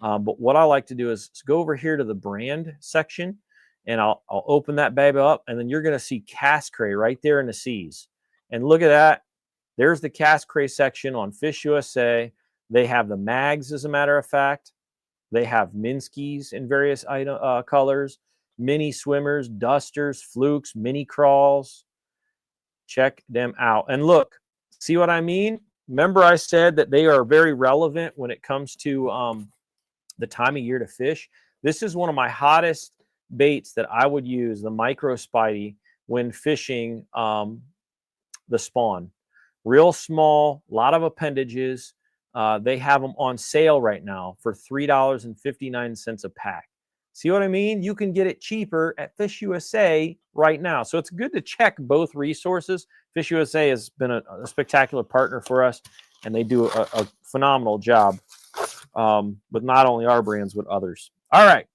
But what I like to do is go over here to the brand section, and I'll open that baby up, and then you're going to see Cast Cray right there in the C's. And look at that. There's the Cast Cray section on Fish USA. They have the mags, as a matter of fact. They have Minskies in various colors, mini swimmers, dusters, flukes, mini crawls. Check them out. And look, see what I mean? Remember I said that they are very relevant when it comes to the time of year to fish. This is one of my hottest baits that I would use, the micro spidey, when fishing the spawn. Real small, a lot of appendages. They have them on sale right now for $3.59 a pack. See what I mean? You can get it cheaper at Fish USA right now. So it's good to check both resources. Fish USA has been a spectacular partner for us, and they do a phenomenal job with not only our brands, but others. All right.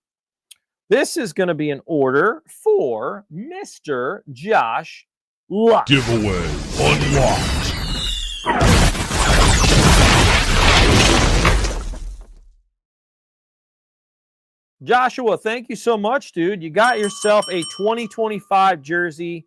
This is going to be an order for Mr. Josh Luck. Giveaway unlocked. Joshua, thank you so much, dude. You got yourself a 2025 jersey,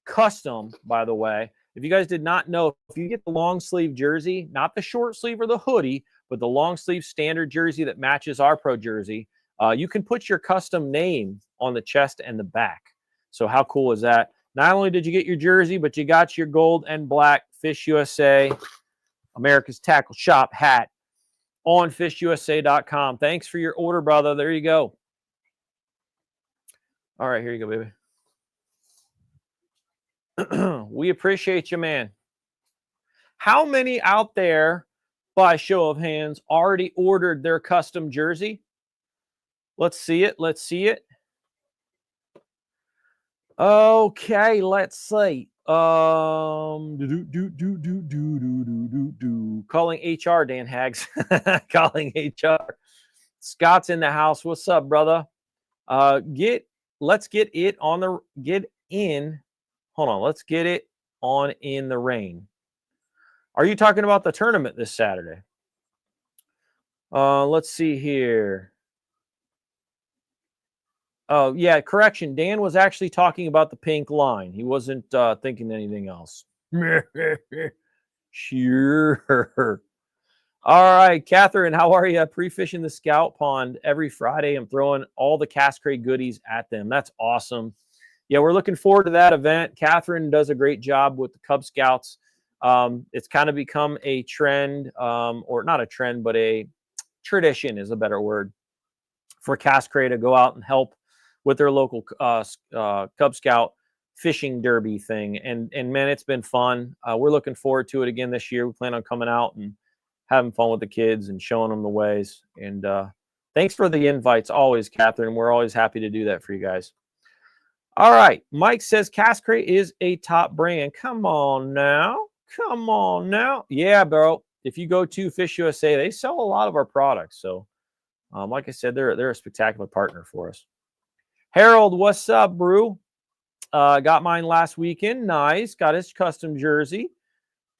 custom, by the way. If you guys did not know, if you get the long sleeve jersey, not the short sleeve or the hoodie, but the long sleeve standard jersey that matches our pro jersey, you can put your custom name on the chest and the back. So how cool is that? Not only did you get your jersey, but you got your gold and black Fish USA, America's Tackle Shop hat on FishUSA.com. Thanks for your order, brother. There you go. All right, here you go, baby. We appreciate you, man. How many out there, by show of hands, already ordered their custom jersey? Let's see it. Let's see it. Okay, let's see. Calling HR, Dan Hags. Calling HR. Scott's in the house. What's up, brother? Let's get it on the hold on, let's get it on in the rain. Are you talking about the tournament this Saturday? Let's see here. Oh, yeah, correction. Dan was actually talking about the pink line. He wasn't thinking anything else. Sure. All right, Catherine, how are you? Pre-fishing the Scout Pond every Friday. I'm throwing all the Cast Cray goodies at them. That's awesome. Yeah, we're looking forward to that event. Catherine does a great job with the Cub Scouts. It's kind of become a trend, or not a trend, but a tradition is a better word, for Cast Cray to go out and help with their local Cub Scout fishing derby thing. And man, it's been fun. We're looking forward to it again this year. We plan on coming out and having fun with the kids and showing them the ways. And thanks for the invites always, Catherine. We're always happy to do that for you guys. All right. Mike says Cast Cray is a top brand. Come on now. Come on now. Yeah, bro. If you go to FishUSA, they sell a lot of our products. So like I said, they're a spectacular partner for us. Harold, what's up, bro? Got mine last weekend. Nice. Got his custom jersey.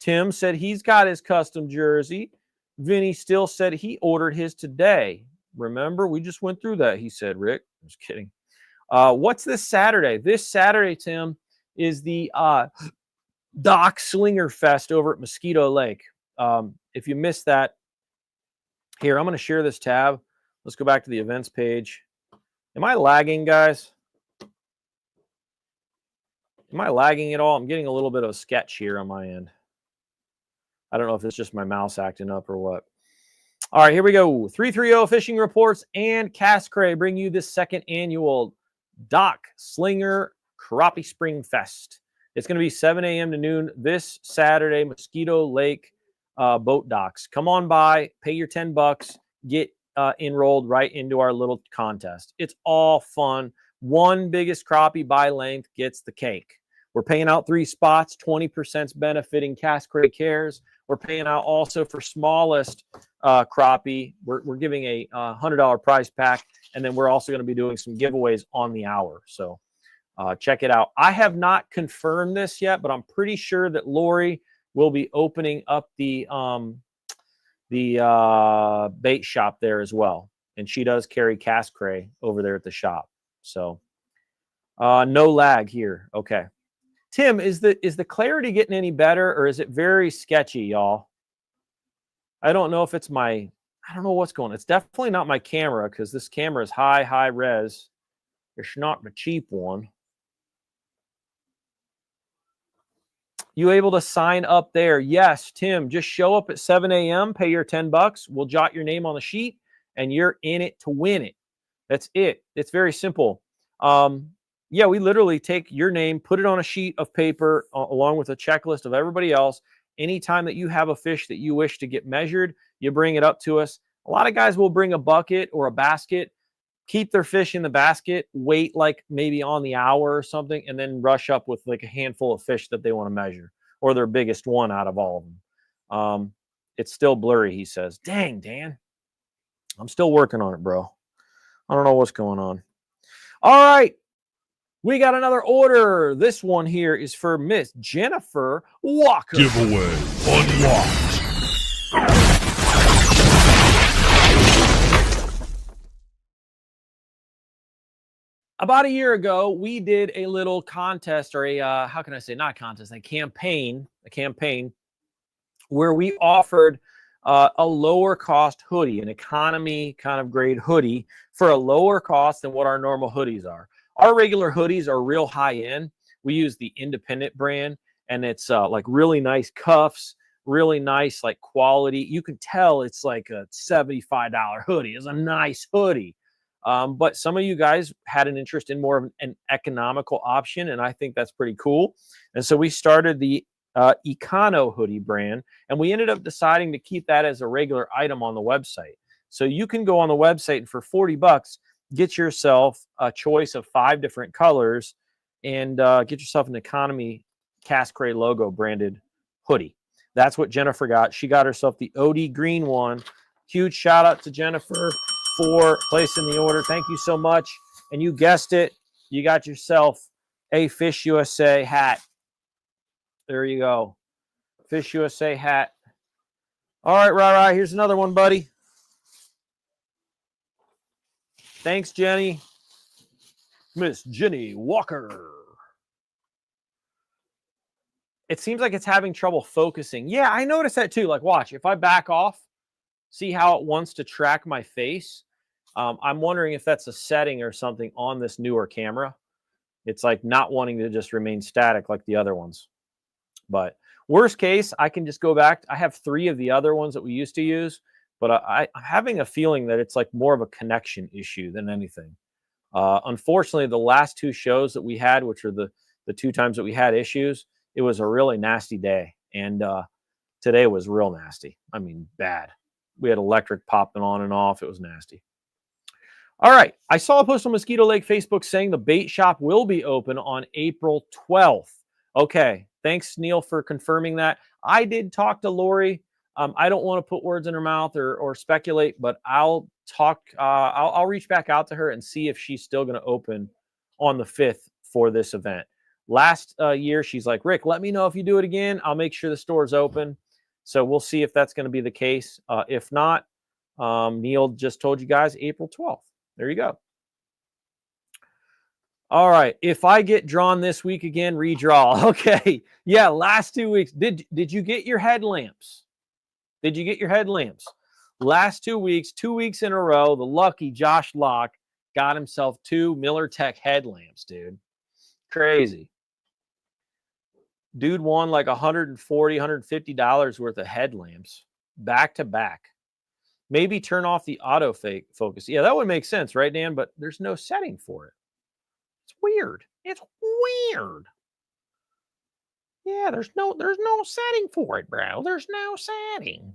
Tim said he's got his custom jersey. Vinny still said he ordered his today. Remember, we just went through that, he said, Rick. I'm just kidding. What's this Saturday? This Saturday, Tim, is the Dock Slinger Fest over at Mosquito Lake. If you missed that, here, I'm going to share this tab. Let's go back to the events page. Am I lagging, guys? Am I lagging at all? I'm getting a little bit of a sketch here on my end. I don't know if it's just my mouse acting up or what. All right, here we go. 330 Fishing Reports and Cast Cray bring you this second annual Dock Slinger Crappie Spring Fest. It's going to be 7 a.m. to noon this Saturday, Mosquito Lake boat docks. Come on by, pay your $10, get enrolled right into our little contest. It's all fun. One biggest crappie by length gets the cake. We're paying out 3 spots, 20% benefiting Cast Cray Cares. We're paying out also for smallest crappie. We're giving a $100 prize pack, and then we're also going to be doing some giveaways on the hour. So check it out. I have not confirmed this yet, but I'm pretty sure that Lori will be opening up the bait shop there as well, and she does carry Cast Cray over there at the shop. So no lag here. Okay. Tim, is the clarity getting any better, or is it very sketchy, y'all? I don't know if it's I don't know what's going on. It's definitely not my camera, because this camera is high res. It's not the cheap one. You able to sign up there? Yes, Tim, just show up at 7 a.m., pay your $10. We'll jot your name on the sheet, and you're in it to win it. That's it. It's very simple. Yeah, we literally take your name, put it on a sheet of paper along with a checklist of everybody else. Anytime that you have a fish that you wish to get measured, you bring it up to us. A lot of guys will bring a bucket or a basket, keep their fish in the basket, wait like maybe on the hour or something, and then rush up with like a handful of fish that they want to measure, or their biggest one out of all of them. It's still blurry, he says. Dang, Dan. I'm still working on it, bro. I don't know what's going on. All right. We got another order. This one here is for Miss Jennifer Walker. Giveaway unlocked. About a year ago, we did a little contest, or a how can I say, not contest, a campaign where we offered a lower cost hoodie, an economy kind of grade hoodie for a lower cost than what our normal hoodies are. Our regular hoodies are real high end. We use the Independent brand, and it's like really nice cuffs, really nice like quality. You can tell it's like a $75 hoodie. It's a nice hoodie. But some of you guys had an interest in more of an economical option, and I think that's pretty cool. And so we started the Econo hoodie brand, and we ended up deciding to keep that as a regular item on the website. So you can go on the website and for $40, get yourself a choice of 5 different colors and get yourself an economy Cray logo branded hoodie. That's what Jennifer got. She got herself the OD green one. Huge shout out to Jennifer for placing the order. Thank you so much. And you guessed it, you got yourself a FishUSA hat. There you go. FishUSA hat. All right, right. Here's another one, buddy. Thanks, Jenny. Miss Jenny Walker. It seems like it's having trouble focusing. Yeah, I noticed that too. Like, watch. If I back off, see how it wants to track my face. I'm wondering if that's a setting or something on this newer camera. It's like not wanting to just remain static like the other ones. But worst case, I can just go back. I have 3 of the other ones that we used to use, but I'm having a feeling that it's like more of a connection issue than anything. Unfortunately, the last 2 shows that we had, which are the 2 times that we had issues, it was a really nasty day. And today was real nasty. I mean, bad. We had electric popping on and off. It was nasty. All right. I saw a post on Mosquito Lake Facebook saying the bait shop will be open on April 12th. Okay. Thanks, Neil, for confirming that. I did talk to Lori. I don't want to put words in her mouth or speculate, but I'll talk. I'll reach back out to her and see if she's still going to open on the 5th for this event. Last year, she's like, Rick, let me know if you do it again. I'll make sure the store's open. So we'll see if that's going to be the case. If not, Neil just told you guys April 12th. There you go. All right. If I get drawn this week again, redraw. Okay. Yeah. Last 2 weeks. Did you get your headlamps? Did you get your headlamps? Last 2 weeks, 2 weeks in a row, the lucky Josh Locke got himself 2 Miller Tech headlamps, dude. Crazy. Dude won like $140, $150 worth of headlamps back to back. Maybe turn off the auto focus. Yeah, that would make sense, right, Dan? But there's no setting for it. It's weird. It's weird. Yeah, there's no setting for it, bro. There's no setting.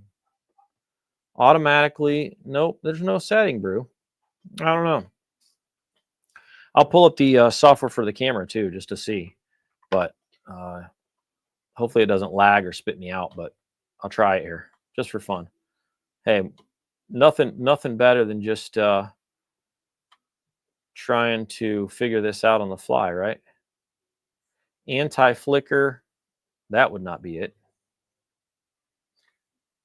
Automatically, nope, there's no setting, bro. I don't know. I'll pull up the software for the camera too, just to see. But hopefully it doesn't lag or spit me out. But I'll try it here just for fun. Hey, nothing better than just trying to figure this out on the fly, right? Anti-flicker, that would not be it.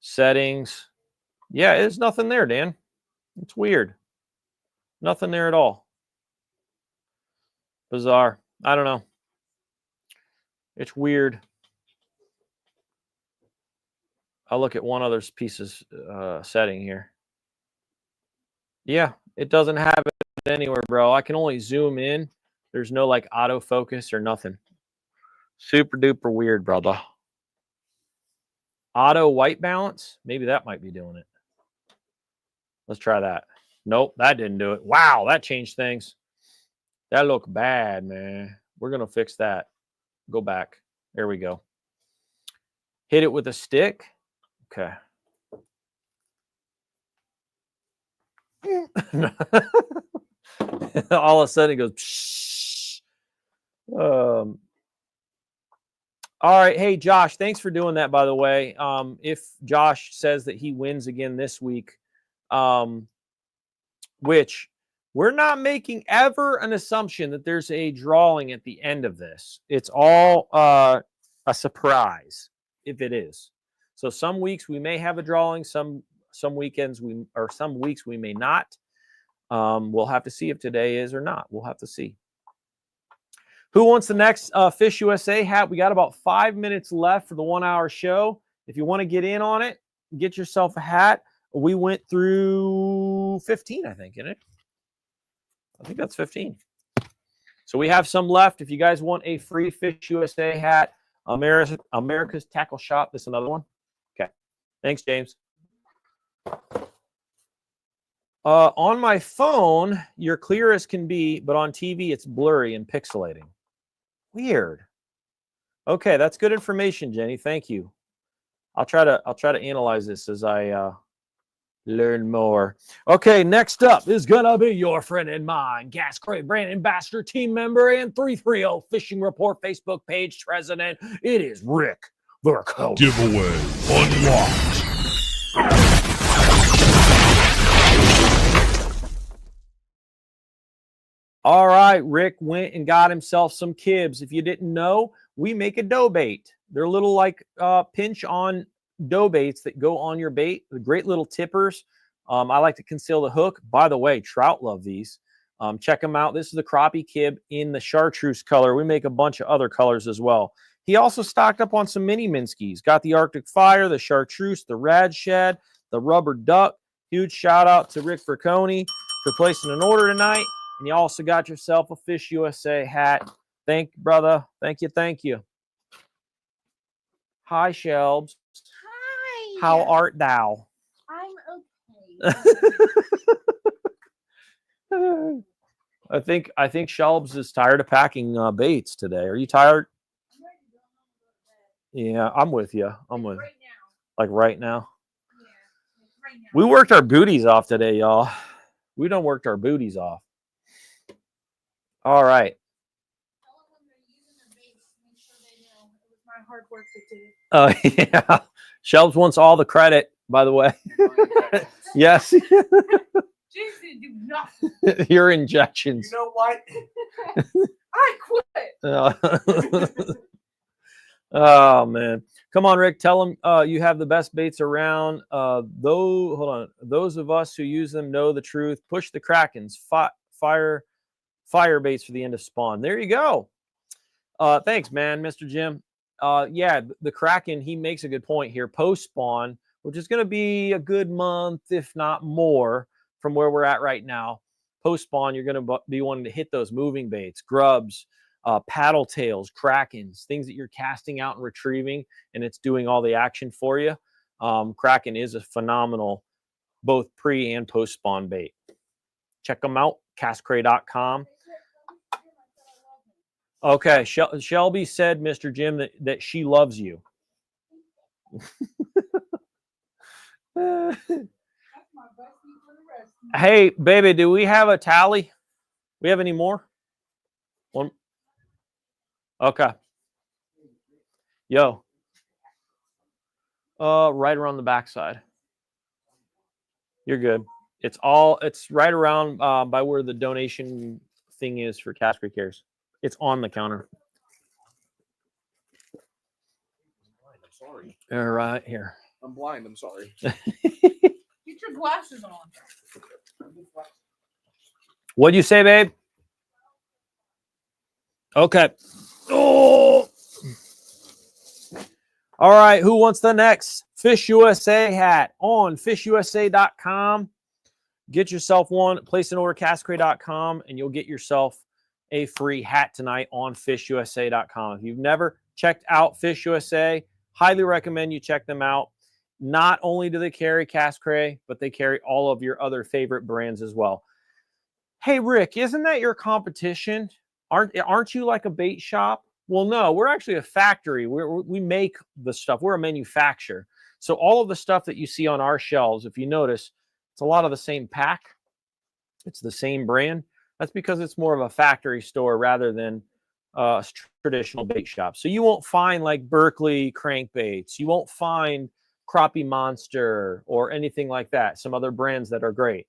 Settings, yeah, there's nothing there, Dan. It's weird. Nothing there at all. Bizarre. I don't know. It's weird. I'll look at one other piece's setting here. Yeah, it doesn't have it anywhere, bro. I can only zoom in. There's no like autofocus or nothing. Super duper weird, brother. Auto white balance. Maybe that might be doing it. Let's try that. Nope, that didn't do it. Wow, that changed things. That looked bad, man. We're going to fix that. Go back. There we go. Hit it with a stick. Okay. All of a sudden it goes psh. All right. Hey, Josh, thanks for doing that, by the way. If Josh says that he wins again this week, which we're not making ever an assumption that there's a drawing at the end of this. It's all a surprise if it is. So some weeks we may have a drawing, some weekends some weeks we may not. We'll have to see if today is or not. We'll have to see. Who wants the next FishUSA hat? We got about 5 minutes left for the 1 hour show. If you want to get in on it, get yourself a hat. We went through 15, I think, isn't it? I think that's 15. So we have some left. If you guys want a free FishUSA hat, America's Tackle Shop. This is another one. Okay. Thanks, James. On my phone, you're clear as can be, but on TV, it's blurry and pixelating. Weird. Okay, that's good information, Jenny. Thank you. I'll try to analyze this as I Learn more. Okay, next up is going to be your friend and mine, Cray brand ambassador, team member, and 330 Fishing Report Facebook page president. It is Rick Vercoe. Giveaway unlocked. All right, Rick went and got himself some kibs. If you didn't know, we make a dough bait. They're little like pinch on dough baits that go on your bait. The great little tippers. I like to conceal the hook. By the way, trout love these. Check them out. This is the crappie kib in the chartreuse color. We make a bunch of other colors as well. He also stocked up on some mini Minskies. Got the Arctic Fire, the chartreuse, the rad shad, the rubber duck. Huge shout out to Rick Vercoe for placing an order tonight. And you also got yourself a FishUSA hat. Thank you, brother. Thank you. Thank you. Hi, Shelbs. Hi. How art thou? I'm okay. I think Shelbs is tired of packing baits today. Are you tired? Yeah, I'm with you. I'm with Right now. like right now. Yeah, right now. We worked our booties off today, y'all. We done worked our booties off. All right. Tell them when they're using their baits, make sure they know it was my hard work that did it. Yeah. Shelbs wants all the credit, by the way. Yes. James didn't do nothing. Your injections. You know what? I quit. Oh man, come on, Rick. Tell them you have the best baits around. Those of us who use them know the truth. Push the Krakens. Fire baits for the end of spawn. There you go. Thanks, man, Mr. Jim. Yeah, the Kraken. He makes a good point here. Post spawn, which is going to be a good month, if not more, from where we're at right now. Post spawn, you're going to be wanting to hit those moving baits, grubs. Paddle tails, Krakens, things that you're casting out and retrieving, and it's doing all the action for you. Kraken is a phenomenal both pre and post spawn bait. Check them out, castcray.com. Okay, Shelby said, Mr. Jim, that she loves you. Hey, baby, do we have a tally? We have any more? One. Okay. Yo. Right around the backside. You're good. It's right around by where the donation thing is for Cray Cares. It's on the counter. I'm sorry. All right, here. I'm blind. I'm sorry. Get your glasses on. What'd you say, babe? Okay. Oh. All right. Who wants the next FishUSA hat on FishUSA.com? Get yourself one. Place an order castcray.com, and you'll get yourself a free hat tonight on FishUSA.com. If you've never checked out FishUSA, highly recommend you check them out. Not only do they carry Cray, but they carry all of your other favorite brands as well. Hey, Rick, isn't that your competition? Aren't you like a bait shop? Well, no, we're actually a factory. We make the stuff. We're a manufacturer. So all of the stuff that you see on our shelves, if you notice, it's a lot of the same pack. It's the same brand. That's because it's more of a factory store rather than a traditional bait shop. So you won't find like Berkeley crankbaits. You won't find Crappie Monster or anything like that. Some other brands that are great.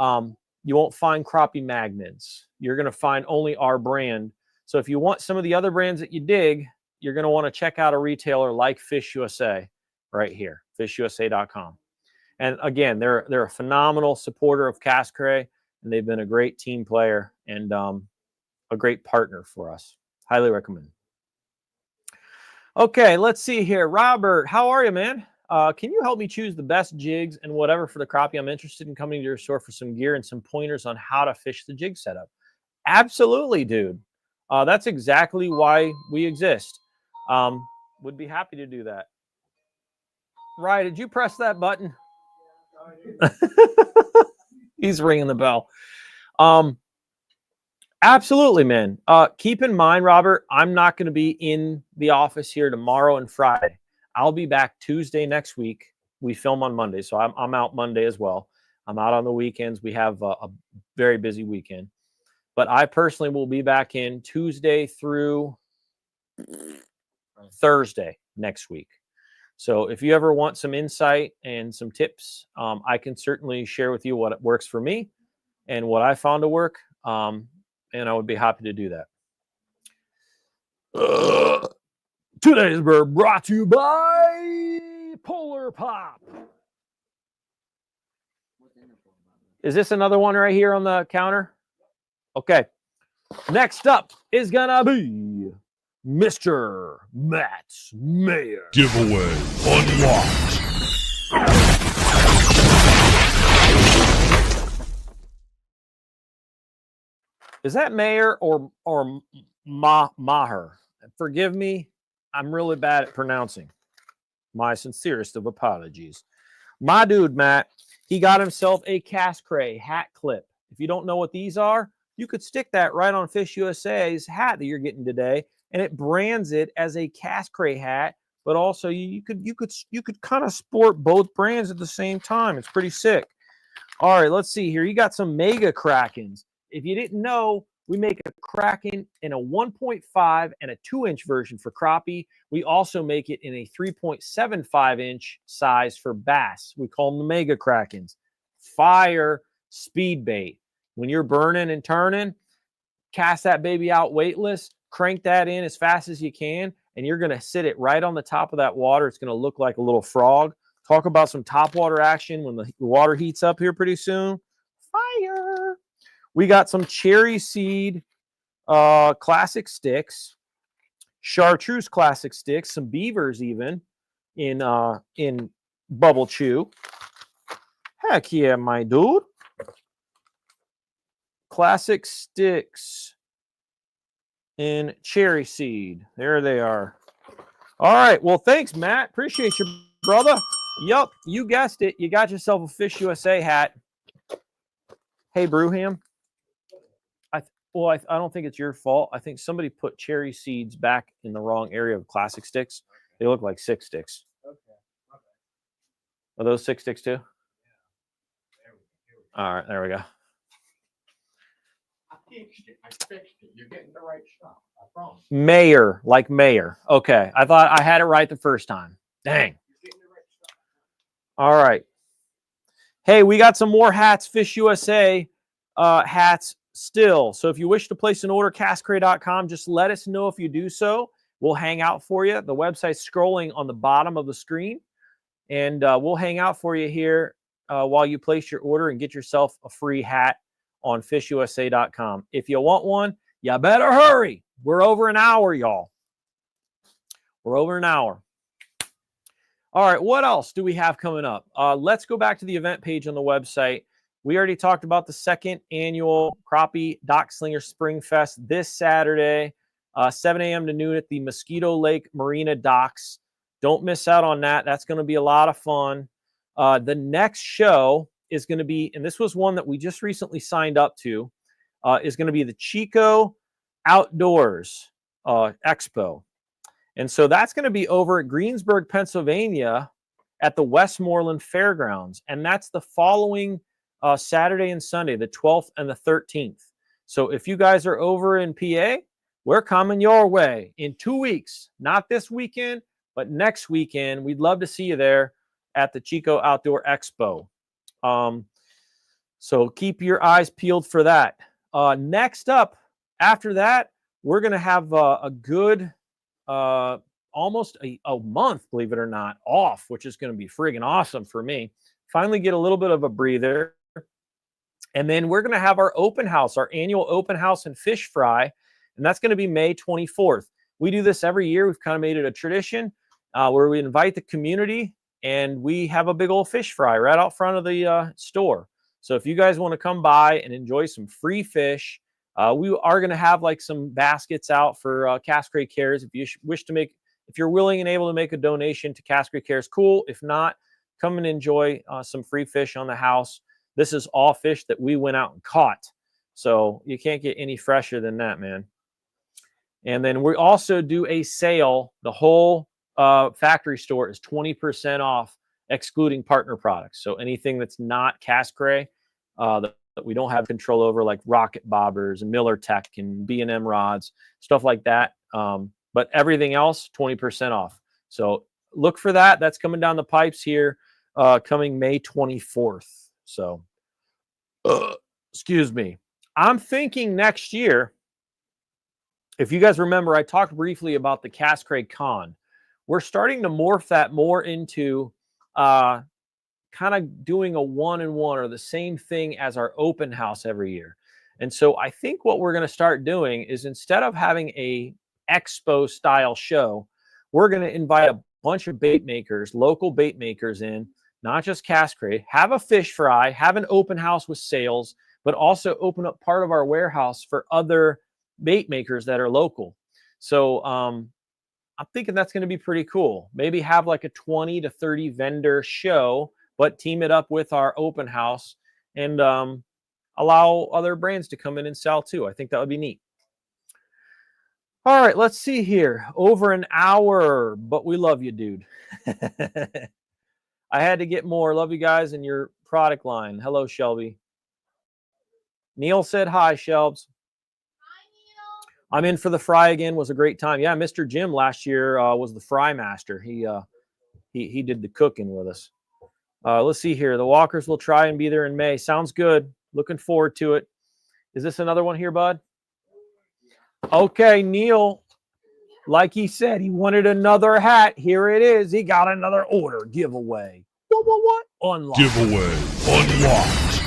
You won't find crappie magnets. You're going to find only our brand. So if you want some of the other brands that you dig, you're going to want to check out a retailer like FishUSA right here, FishUSA.com. And again, they're a phenomenal supporter of Cray, and they've been a great team player and a great partner for us. Highly recommend. Okay, let's see here. Robert, how are you, man? Can you help me choose the best jigs and whatever for the crappie? I'm interested in coming to your store for some gear and some pointers on how to fish the jig setup. Absolutely, dude. That's exactly why we exist. Would be happy to do that. Right, did you press that button? He's ringing the bell. Absolutely, man. Keep in mind, Robert, I'm not going to be in the office here tomorrow and Friday. I'll be back Tuesday next week we film on Monday, so I'm out Monday as well. I'm out on the weekends. We have a very busy weekend. But I personally will be back in Tuesday through Thursday next week. So if you ever want some insight and some tips, I can certainly share with you what works for me and what I found to work. And I would be happy to do that. Today's bird brought to you by Polar Pop. Is this another one right here on the counter? Okay. Next up is gonna be Mr. Matt Mayer. Giveaway unlocked. Is that Mayer or Maher? Forgive me. I'm really bad at pronouncing. My sincerest of apologies. My dude, Matt, he got himself a Cray hat clip. If you don't know what these are, you could stick that right on FishUSA's hat that you're getting today, and it brands it as a Cray hat. But also, you could kind of sport both brands at the same time. It's pretty sick. All right, let's see here. You got some Mega Krakens. If you didn't know, we make a Kraken in a 1.5 and a 2-inch version for crappie. We also make it in a 3.75-inch size for bass. We call them the Mega Krakens. Fire speed bait. When you're burning and turning, cast that baby out weightless, crank that in as fast as you can, and you're going to sit it right on the top of that water. It's going to look like a little frog. Talk about some top water action when the water heats up here pretty soon. Fire! We got some cherry seed classic sticks, chartreuse classic sticks, some beavers even in bubble chew. Heck yeah, my dude. Classic sticks in cherry seed. There they are. All right. Well, thanks, Matt. Appreciate you, brother. Yup, you guessed it. You got yourself a FishUSA hat. Hey, Brewham. I don't think it's your fault. I think somebody put cherry seeds back in the wrong area of classic sticks. They look like 6 sticks. Okay. Are those 6 sticks too? All right, there we go. I fixed it. You're getting the right stuff. I promise. Mayer, like mayor. Okay, I thought I had it right the first time. Dang. You're getting the right stuff. All right. Hey, we got some more hats, FishUSA hats still. So if you wish to place an order, castcray.com, just let us know if you do so. We'll hang out for you. The website's scrolling on the bottom of the screen, and we'll hang out for you here while you place your order and get yourself a free hat on fishusa.com. If you want one, you better hurry. We're over an hour, y'all. We're over an hour. All right, what else do we have coming up? Let's go back to the event page on the website. We already talked about the 2nd annual Crappie Dock Slinger Spring Fest this Saturday, 7 a.m. to noon at the Mosquito Lake Marina Docks. Don't miss out on that. That's going to be a lot of fun. The next show is going to be, and this was one that we just recently signed up to, is going to be the Chico Outdoors Expo. And so that's going to be over at Greensburg, Pennsylvania at the Westmoreland Fairgrounds. And that's the following Saturday and Sunday, the 12th and the 13th. So if you guys are over in PA, we're coming your way in 2 weeks. Not this weekend, but next weekend. We'd love to see you there at the Chico Outdoor Expo. So keep your eyes peeled for that. Next up, after that, we're going to have a good almost a month, believe it or not, off, which is going to be friggin' awesome for me. Finally get a little bit of a breather. And then we're going to have our open house, our annual open house and fish fry. And that's going to be May 24th. We do this every year. We've kind of made it a tradition where we invite the community and we have a big old fish fry right out front of the store. So if you guys want to come by and enjoy some free fish, we are going to have like some baskets out for Cray Cares. If you wish to make, if you're willing and able to make a donation to Cray Cares, cool. If not, come and enjoy some free fish on the house. This is all fish that we went out and caught. So you can't get any fresher than that, man. And then we also do a sale. The whole factory store is 20% off excluding partner products. So anything that's not cast Cray, that we don't have control over, like rocket bobbers and Miller Tech and B&M rods, stuff like that. But everything else, 20% off. So look for that. That's coming down the pipes here, coming May 24th. So, excuse me. I'm thinking next year, if you guys remember, I talked briefly about the Cast Cray Con. We're starting to morph that more into kind of doing a one-and-one or the same thing as our open house every year. And so I think what we're going to start doing is, instead of having a expo style show, we're going to invite a bunch of bait makers, local bait makers in, not just Cast Cray, have a fish fry, have an open house with sales, but also open up part of our warehouse for other bait makers that are local. So I'm thinking that's going to be pretty cool. Maybe have like a 20 to 30 vendor show, but team it up with our open house and allow other brands to come in and sell too. I think that would be neat. All right, let's see here. Over an hour, but we love you, dude. I had to get more. Love you guys and your product line. Hello, Shelby. Neil said hi, Shelbs. Hi, Neil. I'm in for the fry again. Was a great time. Yeah, Mr. Jim last year was the fry master. He did the cooking with us. Let's see here. The Walkers will try and be there in May. Sounds good. Looking forward to it. Is this another one here, bud? Okay, Neil. Like he said, he wanted another hat. Here it is. He got another order giveaway. What? Unlocked. Giveaway unlocked.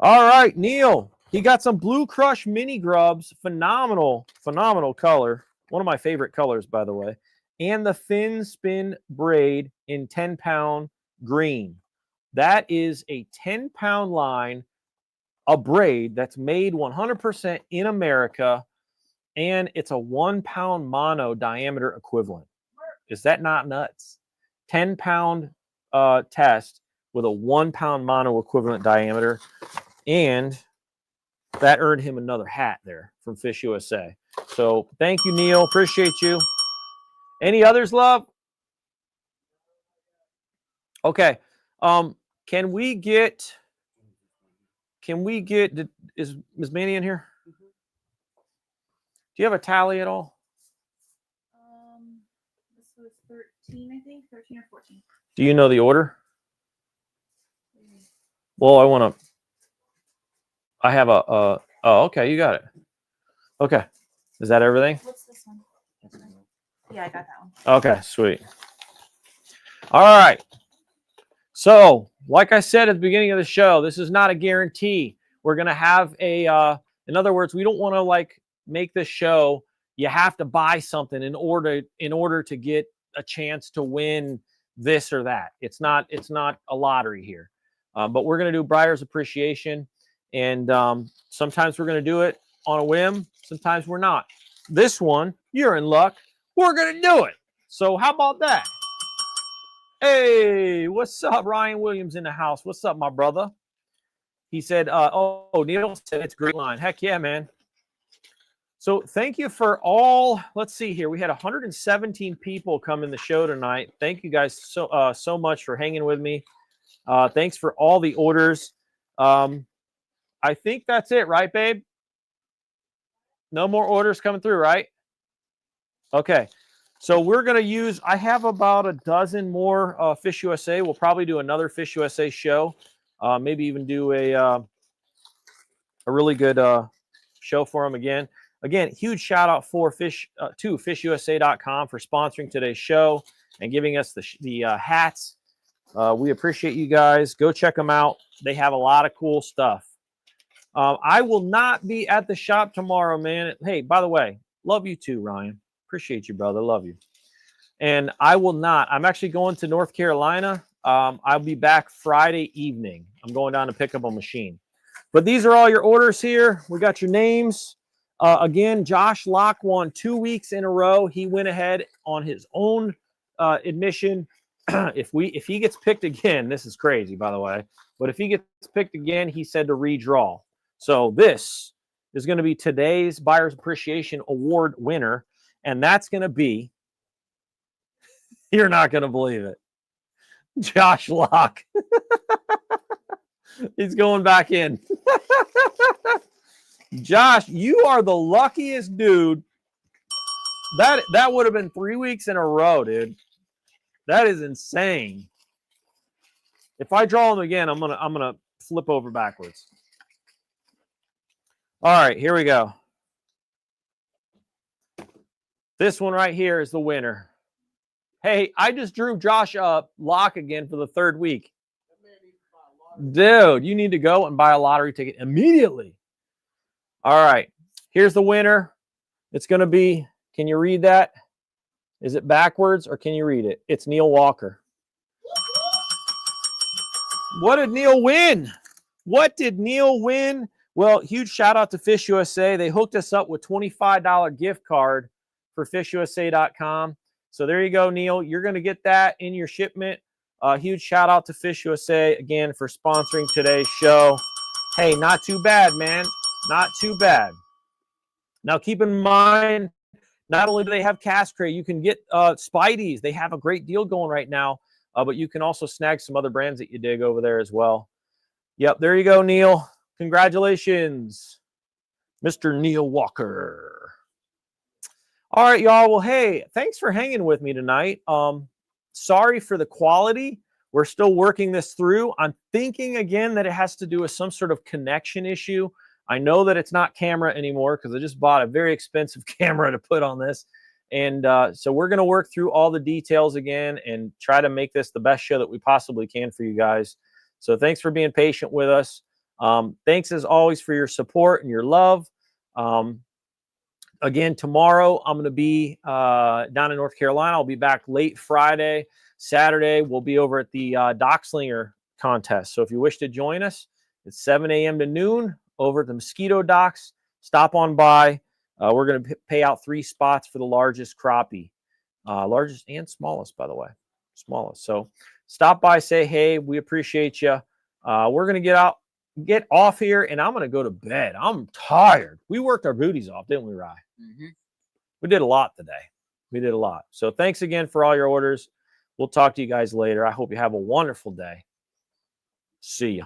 All right, Neil. He got some Blue Crush mini grubs. Phenomenal color. One of my favorite colors, by the way. And the fin spin braid in 10-pound green. That is a 10-pound line, a braid that's made 100% in America, and it's a 1-pound mono diameter equivalent. Is that not nuts? 10-pound test with a 1-pound mono equivalent diameter, and that earned him another hat there from FishUSA. So thank you, Neil. Appreciate you. Any others, love? Okay. Can we get, is Ms. Manny in here? Mm-hmm. Do you have a tally at all? This was 13, I think, 13 or 14. Do you know the order? Well, I have oh, okay, you got it. Okay. Is that everything? What's this one? Yeah, I got that one. Okay, sweet. All right. So, like I said at the beginning of the show, this is not a guarantee. We're going to have a, in other words, we don't want to like make this show. You have to buy something in order to get a chance to win this or that. It's not a lottery here. But we're going to do Briar's Appreciation. And sometimes we're going to do it on a whim. Sometimes we're not. This one, you're in luck. We're going to do it. So how about that? Hey, what's up? Ryan Williams in the house. What's up, my brother? He said, Neil said it's a great line. Heck yeah, man. So thank you for all. Let's see here. We had 117 people come in the show tonight. Thank you guys so much for hanging with me. Thanks for all the orders. I think that's it, right, babe? No more orders coming through, right? Okay. So we're going to use, I have about a dozen more FishUSA. We'll probably do another FishUSA show. Maybe even do a really good show for them again. Again, huge shout out to FishUSA.com for sponsoring today's show and giving us the hats. We appreciate you guys. Go check them out. They have a lot of cool stuff. I will not be at the shop tomorrow, man. Hey, by the way, love you too, Ryan. Appreciate you, brother. Love you. And I will not. I'm actually going to North Carolina. I'll be back Friday evening. I'm going down to pick up a machine. But these are all your orders here. We got your names. Again, Josh Locke won 2 weeks in a row. He went ahead on his own admission. If he gets picked again, this is crazy, by the way. But if he gets picked again, he said to redraw. So this is going to be today's Buyer's Appreciation Award winner. And that's going to be, you're not going to believe it, Josh Locke. He's going back in. Josh, you are the luckiest dude. That would have been 3 weeks in a row, dude. That is insane. If I draw him again, I'm gonna flip over backwards. All right, here we go. This one right here is the winner. Hey, I just drew Josh Locke again for the 3rd week. Dude, you need to go and buy a lottery ticket immediately. All right, here's the winner. It's going to be, can you read that? Is it backwards or can you read it? It's Neil Walker. What did Neil win? What did Neil win? Well, huge shout out to FishUSA. They hooked us up with $25 gift card for FishUSA.com. So there you go, Neil. You're going to get that in your shipment. Huge shout out to FishUSA again for sponsoring today's show. Hey, not too bad, man. Not too bad. Now, keep in mind, not only do they have Cray, you can get Spidey's. They have a great deal going right now, but you can also snag some other brands that you dig over there as well. Yep, there you go, Neil. Congratulations, Mr. Neil Walker. All right, y'all. Well, hey, thanks for hanging with me tonight. Sorry for the quality. We're still working this through. I'm thinking again that it has to do with some sort of connection issue. I know that it's not camera anymore because I just bought a very expensive camera to put on this. And so we're going to work through all the details again and try to make this the best show that we possibly can for you guys. So thanks for being patient with us. Thanks as always for your support and your love. Again, tomorrow I'm going to be down in North Carolina. I'll be back late Friday. Saturday, we'll be over at the Dock Slinger contest. So if you wish to join us, it's 7 a.m. to noon over at the Mosquito Docks. Stop on by. We're going to pay out 3 spots for the largest crappie. Largest and smallest, by the way. Smallest. So stop by, say hey. We appreciate you. We're going to get off here, and I'm going to go to bed. I'm tired. We worked our booties off, didn't we, Rye? Mm-hmm. We did a lot today. We did a lot. So thanks again for all your orders. We'll talk to you guys later. I hope you have a wonderful day. See ya.